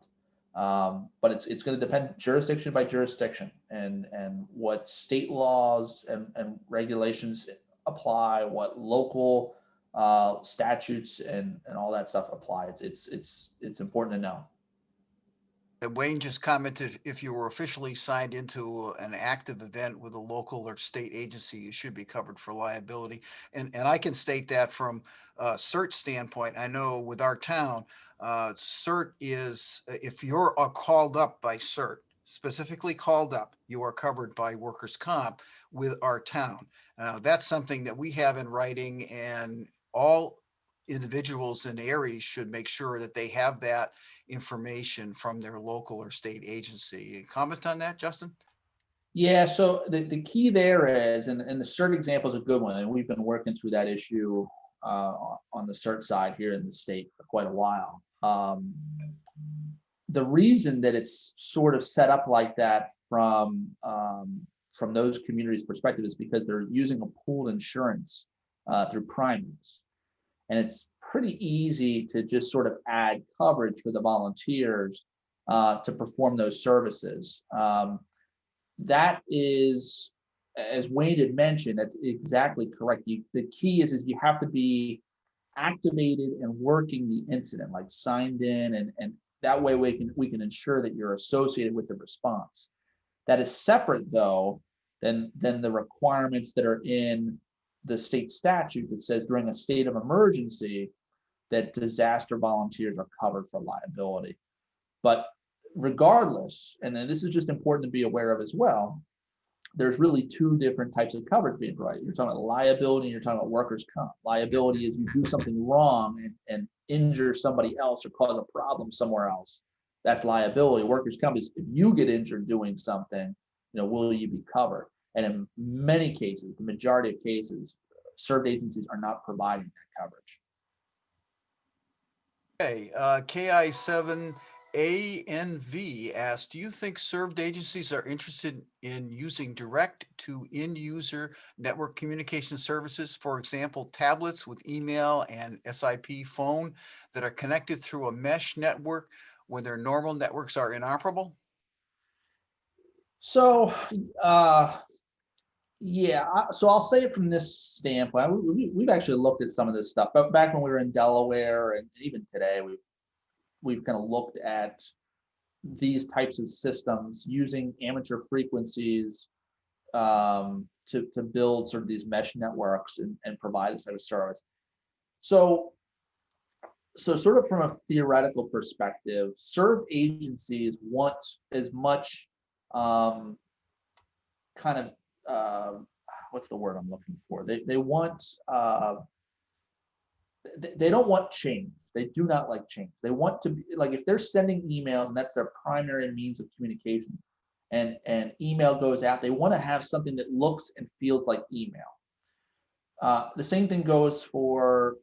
But it's going to depend jurisdiction by jurisdiction and what state laws and regulations apply, what local statutes and all that stuff apply. It's important to know. Wayne just commented, if you were officially signed into an active event with a local or state agency, you should be covered for liability. And I can state that from a CERT standpoint. I know with our town, CERT is, if you're called up by CERT, specifically called up, you are covered by workers' comp with our town. That's something that we have in writing, and all individuals in areas should make sure that they have that information from their local or state agency. Comment on that, Justin? Yeah, so the key there is, and the CERT example is a good one, and we've been working through that issue on the CERT side here in the state for quite a while. The reason that it's sort of set up like that from those communities' perspective is because they're using a pooled insurance through primaries. And it's pretty easy to just sort of add coverage for the volunteers to perform those services. That is, as Wayne had mentioned, that's exactly correct. The key is you have to be activated and working the incident, like signed in, and that way we can ensure that you're associated with the response. That is separate, though, than the requirements that are in the state statute that says during a state of emergency that disaster volunteers are covered for liability. But regardless, and then this is just important to be aware of as well, there's really two different types of coverage being provided. You're talking about liability and you're talking about workers' comp. Liability is you do something wrong and injure somebody else or cause a problem somewhere else. That's liability. Workers' comp is if you get injured doing something, will you be covered? And in many cases, the majority of cases, served agencies are not providing that coverage. Okay, KI7ANV asked, do you think served agencies are interested in using direct to end user network communication services, for example, tablets with email and SIP phone that are connected through a mesh network when their normal networks are inoperable? So, yeah, so I'll say it from this standpoint. We've actually looked at some of this stuff, but back when we were in Delaware, and even today, we've kind of looked at these types of systems using amateur frequencies to build sort of these mesh networks and provide this type of service. So sort of from a theoretical perspective, served agencies want as much kind of what's the word I'm looking for? They want they don't want change. They do not like change. They want to be like, if they're sending emails and that's their primary means of communication, and email goes out, they want to have something that looks and feels like email. The same thing goes for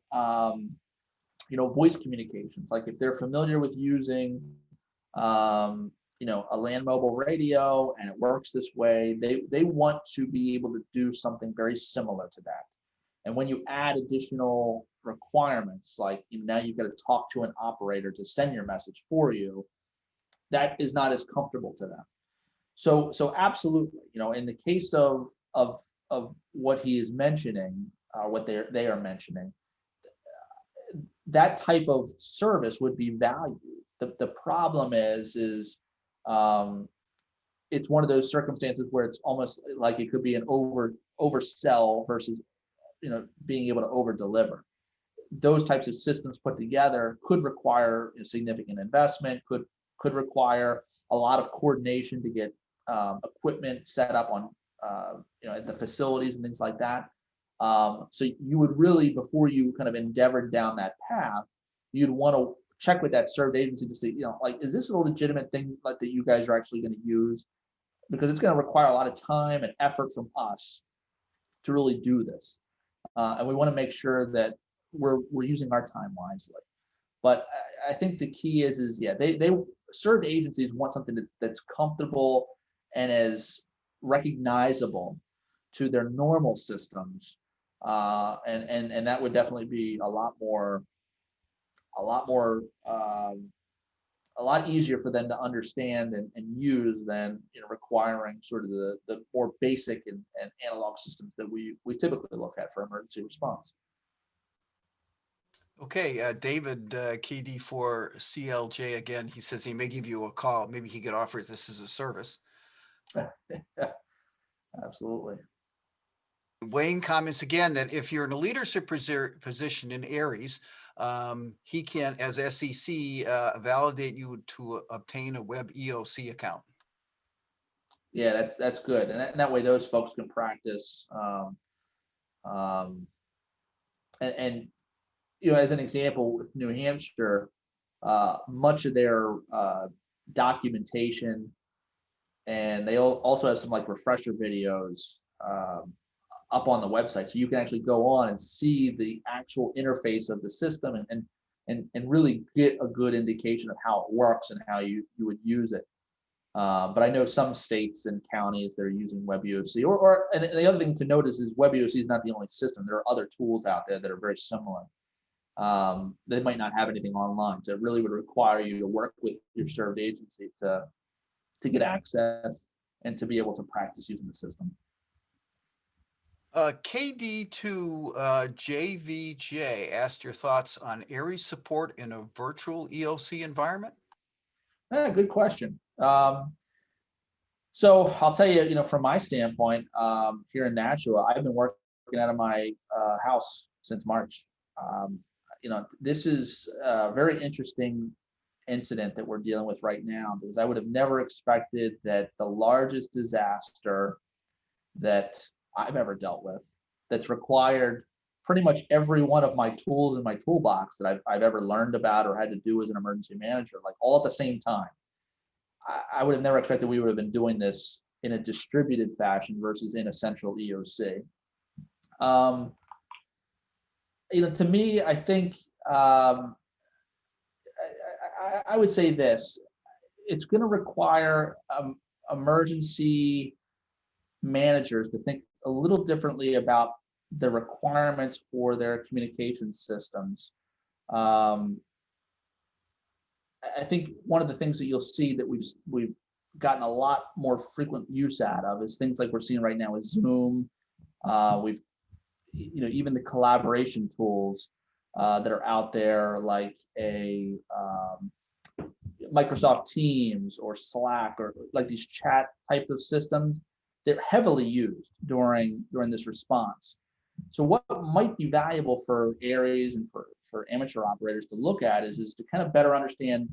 voice communications. Like if they're familiar with using a land mobile radio and it works this way, they want to be able to do something very similar to that. And when you add additional requirements, like now you've got to talk to an operator to send your message for you, that is not as comfortable to them. So absolutely, in the case of what he is mentioning, what they are mentioning, that type of service would be valued. The problem is it's one of those circumstances where it's almost like it could be an oversell versus being able to over deliver. Those types of systems put together could require significant investment, could require a lot of coordination to get equipment set up on at the facilities and things like that. So you would really, before you kind of endeavored down that path, you'd want to check with that served agency to see, like, is this a legitimate thing like that you guys are actually going to use? Because it's going to require a lot of time and effort from us to really do this. And we want to make sure that we're using our time wisely. But I think the key is yeah, they served agencies want something that's comfortable and as recognizable to their normal systems, and that would definitely be a lot easier for them to understand and use than requiring sort of the more basic and analog systems that we typically look at for emergency response. Okay, David, KD4CLJ again, he says he may give you a call. Maybe he could offer this as a service. Absolutely. Wayne comments again that if you're in a leadership position in Aries, he can, as SEC, validate you to obtain a web EOC account. Yeah, that's good, and that way those folks can practice. And as an example, with New Hampshire, much of their documentation, and they also have some like refresher videos up on the website, so you can actually go on and see the actual interface of the system and really get a good indication of how it works and how you would use it. But I know some states and counties that are using WebEOC, and the other thing to notice is WebEOC is not the only system. There are other tools out there that are very similar. They might not have anything online, so it really would require you to work with your served agency to get access and to be able to practice using the system. KD2JVJ asked your thoughts on Aries support in a virtual EOC environment. Good question. So I'll tell you, from my standpoint, here in Nashua, I've been working out of my house since March. This is a very interesting incident that we're dealing with right now, because I would have never expected that the largest disaster that I've ever dealt with, that's required pretty much every one of my tools in my toolbox that I've ever learned about or had to do as an emergency manager, like all at the same time. I would have never expected we would have been doing this in a distributed fashion versus in a central EOC. To me, I think I would say this: it's going to require emergency managers to think a little differently about the requirements for their communication systems. I think one of the things that you'll see that we've gotten a lot more frequent use out of is things like we're seeing right now with Zoom. We've even the collaboration tools that are out there, like a Microsoft Teams or Slack, or like these chat type of systems. They're heavily used during this response. So what might be valuable for Aries and for amateur operators to look at is to kind of better understand,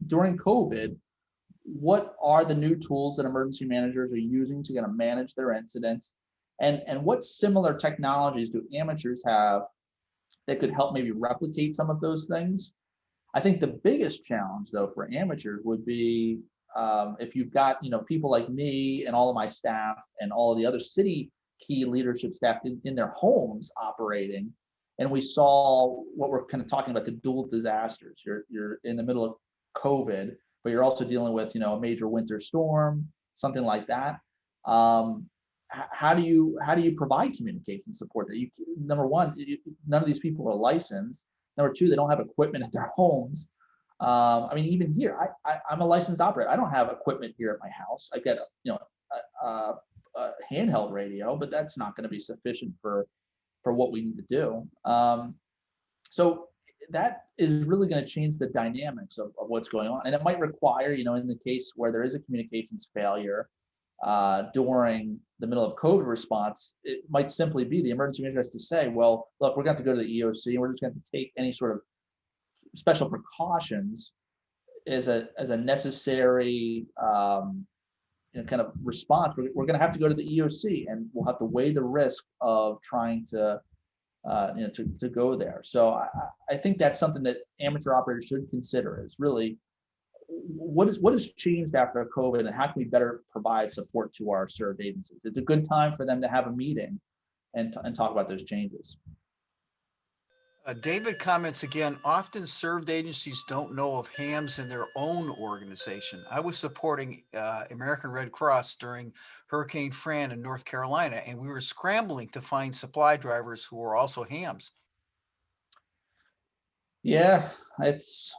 during COVID, what are the new tools that emergency managers are using to kind of manage their incidents, and what similar technologies do amateurs have that could help maybe replicate some of those things. I think the biggest challenge, though, for amateurs would be if you've got people like me and all of my staff and all of the other city key leadership staff in their homes operating, and we saw what we're kind of talking about, the dual disasters. You're in the middle of COVID, but you're also dealing with a major winter storm, something like that. How do you provide communication support that number one, none of these people are licensed. Number two, they don't have equipment at their homes. Even here, I'm a licensed operator. I don't have equipment here at my house. I get a handheld radio, but that's not going to be sufficient for what we need to do. So that is really going to change the dynamics of what's going on, and it might require, in the case where there is a communications failure during the middle of COVID response, it might simply be the emergency manager has to say, well, look, we're going to have to go to the EOC, and we're just going to take any sort of special precautions as a necessary kind of response. We're going to have to go to the EOC, and we'll have to weigh the risk of trying to go there. So I think that's something that amateur operators should consider, is really what has changed after COVID, and how can we better provide support to our served agencies. It's a good time for them to have a meeting and talk about those changes. David comments again, often served agencies don't know of hams in their own organization. I was supporting American Red Cross during Hurricane Fran in North Carolina, and we were scrambling to find supply drivers who were also hams. Yeah, it's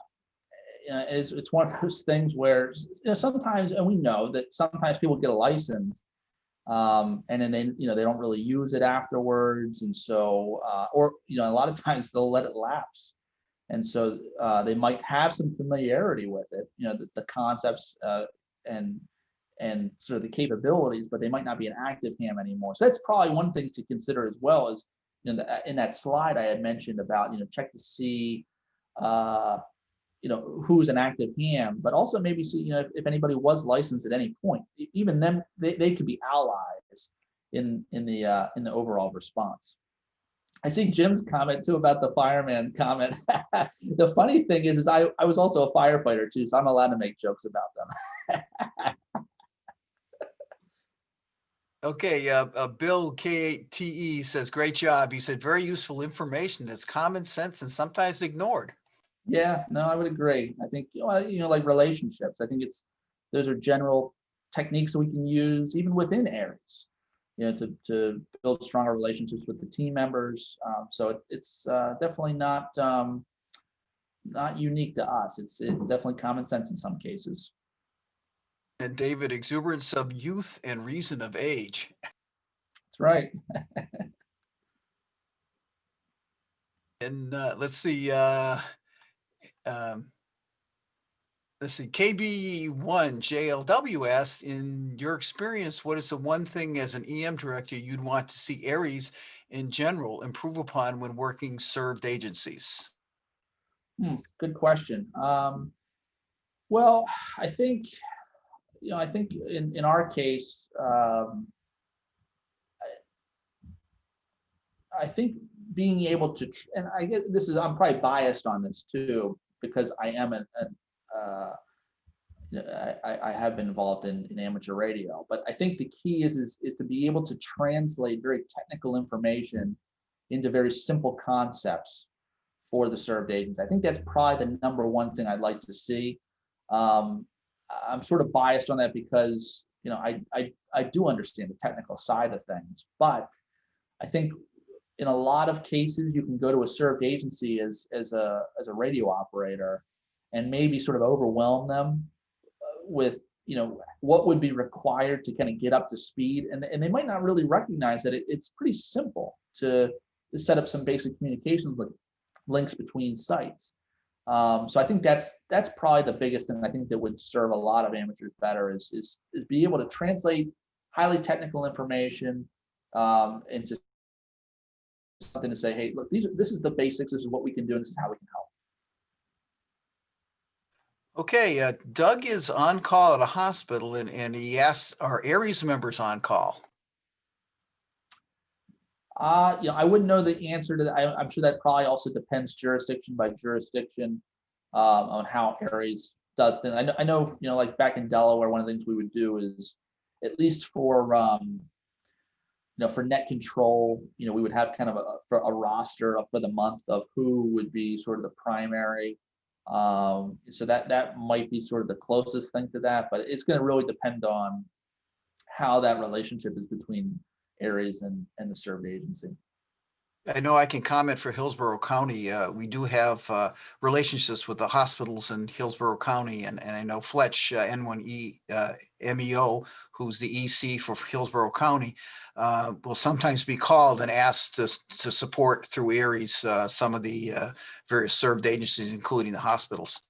one of those things where sometimes, and we know that sometimes people get a license And then they, they don't really use it afterwards. And so, or, a lot of times they'll let it lapse. And so they might have some familiarity with it, the concepts and sort of the capabilities, but they might not be an active ham anymore. So that's probably one thing to consider as well. Is in that slide I had mentioned about check to see who's an active ham, but also maybe see if anybody was licensed at any point. Even them, they could be allies in the overall response. I see Jim's comment too about the fireman comment. The funny thing is I was also a firefighter too, so I'm allowed to make jokes about them. Okay, Bill KTE says, great job. He said, very useful information that's common sense and sometimes ignored. Yeah, no, I would agree. I think, like relationships, I think those are general techniques that we can use even within areas, to build stronger relationships with the team members. So it's definitely not unique to us. It's definitely common sense in some cases. And David, exuberance of youth and reason of age. That's right. And let's see, KB3JUV asks, in your experience, what is the one thing as an EM director you'd want to see ARES in general improve upon when working served agencies? Good question. Well, I think, in our case, I think being able to, and I get I'm probably biased on this too, because I am I have been involved in amateur radio, but I think the key is to be able to translate very technical information into very simple concepts for the served agents. I think that's probably the number one thing I'd like to see. I'm sort of biased on that because I do understand the technical side of things, but I think in a lot of cases you can go to a served agency as a radio operator and maybe sort of overwhelm them with what would be required to kind of get up to speed, and they might not really recognize that it's pretty simple to set up some basic communications links between sites. So I think that's probably the biggest thing I think that would serve a lot of amateurs better is be able to translate highly technical information into something to say, hey, look, this is the basics, this is what we can do, and this is how we can help. Okay, Doug is on call at a hospital, and he asks, are ARES members on call? I wouldn't know the answer to that. I'm sure that probably also depends jurisdiction by jurisdiction on how ARES does things. I know, like back in Delaware, one of the things we would do is, at least for for net control, we would have kind of a roster for the month of who would be sort of the primary. So that might be sort of the closest thing to that, but it's going to really depend on how that relationship is between ARES and the served agency. I know I can comment for Hillsborough County. We do have relationships with the hospitals in Hillsborough County, and I know Fletch, N1E MEO, who's the EC for Hillsborough County, will sometimes be called and asked to support through ARES some of the various served agencies, including the hospitals.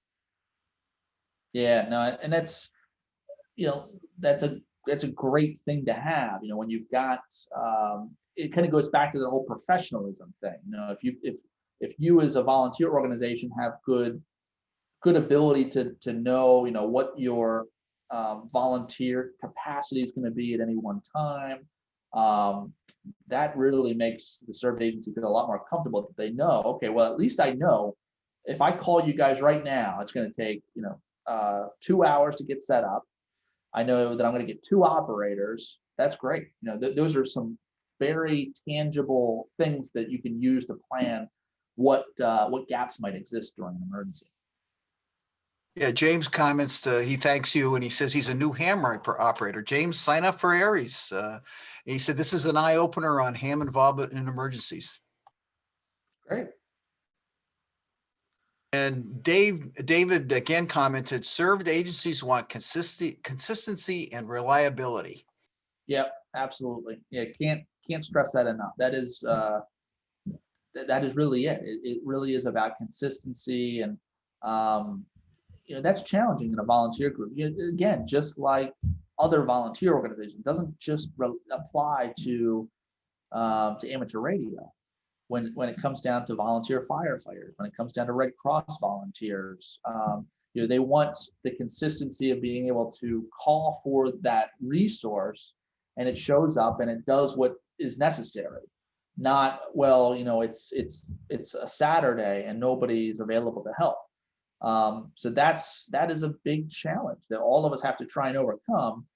Yeah, no, and that's that's a great thing to have. When you've got it kind of goes back to the whole professionalism thing. If you as a volunteer organization have good ability to know what your volunteer capacity is going to be at any one time, that really makes the served agency feel a lot more comfortable that they know, okay, well, at least I know if I call you guys right now, it's going to take 2 hours to get set up. I know that I'm going to get 2 operators. That's great. Those are some very tangible things that you can use to plan what gaps might exist during an emergency. Yeah, James comments, he thanks you, and he says he's a new ham operator. James, sign up for ARES. He said this is an eye-opener on ham involvement in emergencies. Great. And David again commented, served agencies want consistency and reliability. Yep, Absolutely. Yeah, can't stress that enough. That is that is really it. It really is about consistency, and that's challenging in a volunteer group. Again, just like other volunteer organizations, it doesn't just apply to amateur radio. When it comes down to volunteer firefighters, when it comes down to Red Cross volunteers, they want the consistency of being able to call for that resource, and it shows up and it does what is necessary. Not, well, it's a Saturday and nobody's available to help. So that is a big challenge that all of us have to try and overcome.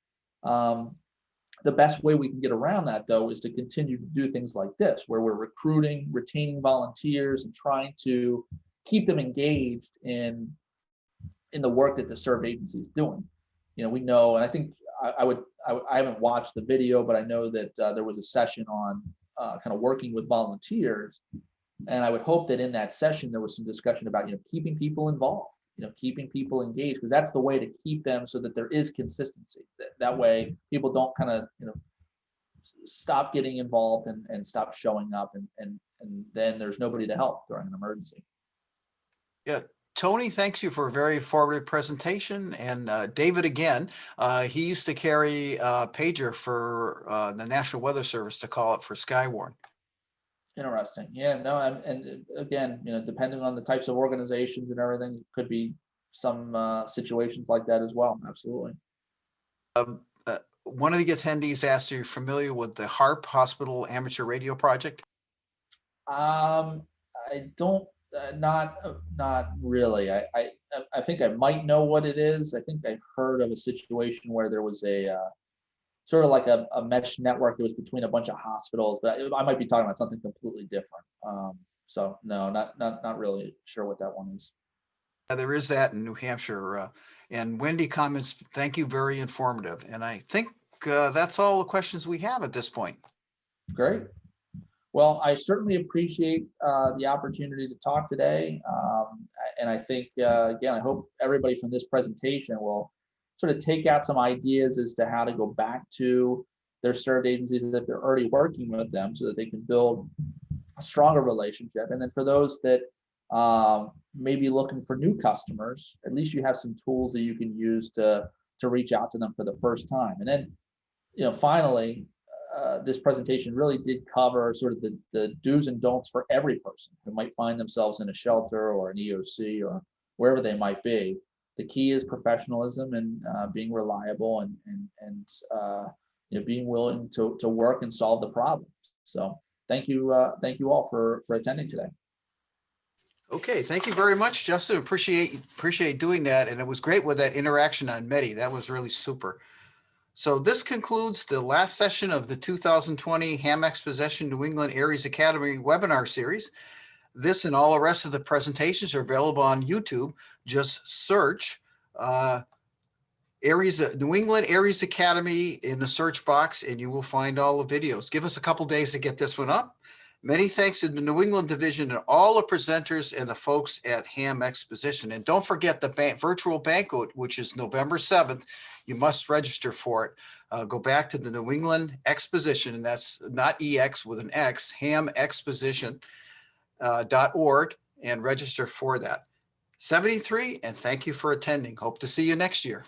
The best way we can get around that, though, is to continue to do things like this, where we're recruiting, retaining volunteers, and trying to keep them engaged in the work that the served agency is doing. We know, and I think I haven't watched the video, but I know that there was a session on kind of working with volunteers, and I would hope that in that session there was some discussion about keeping people involved, keeping people engaged, because that's the way to keep them, so that there is consistency. That way people don't kind of stop getting involved and stop showing up, and then there's nobody to help during an emergency. Yeah. Tony, thanks you for a very informative presentation. And David, again, he used to carry a pager for the National Weather Service to call it for Skywarn. Interesting. Yeah, no, and again, depending on the types of organizations and everything, it could be some situations like that as well. Absolutely. One of the attendees asked, are you familiar with the HARP Hospital Amateur Radio Project? I don't, not really. I think I might know what it is. I think I've heard of a situation where there was a sort of like a mesh network that was between a bunch of hospitals, but I might be talking about something completely different. So no, not really sure what that one is. There is that in New Hampshire. And Wendy comments, thank you, very informative. And I think that's all the questions we have at this point. Great. Well, I certainly appreciate the opportunity to talk today. And I think, again, I hope everybody from this presentation will sort of take out some ideas as to how to go back to their served agencies if they're already working with them, so that they can build a stronger relationship. And then for those that may be looking for new customers, at least you have some tools that you can use to reach out to them for the first time. And then, finally, this presentation really did cover sort of the do's and don'ts for every person who might find themselves in a shelter or an EOC or wherever they might be. The key is professionalism and being reliable and being willing to work and solve the problem. So thank you all for attending today. Okay, thank you very much, Justin. Appreciate doing that, and it was great with that interaction on METI. That was really super. So this concludes the last session of the 2020 Ham Exposition New England Aries Academy webinar series. This and all the rest of the presentations are available on YouTube. Just search New England Aries Academy in the search box, and you will find all the videos. Give us a couple days to get this one up. Many thanks to the New England division and all the presenters and the folks at Ham Exposition. And don't forget the virtual banquet, which is November 7th. You must register for it. Go back to the New England Exposition, and that's not EX with an X, hamexposition.org, and register for that. 73, and thank you for attending. Hope to see you next year.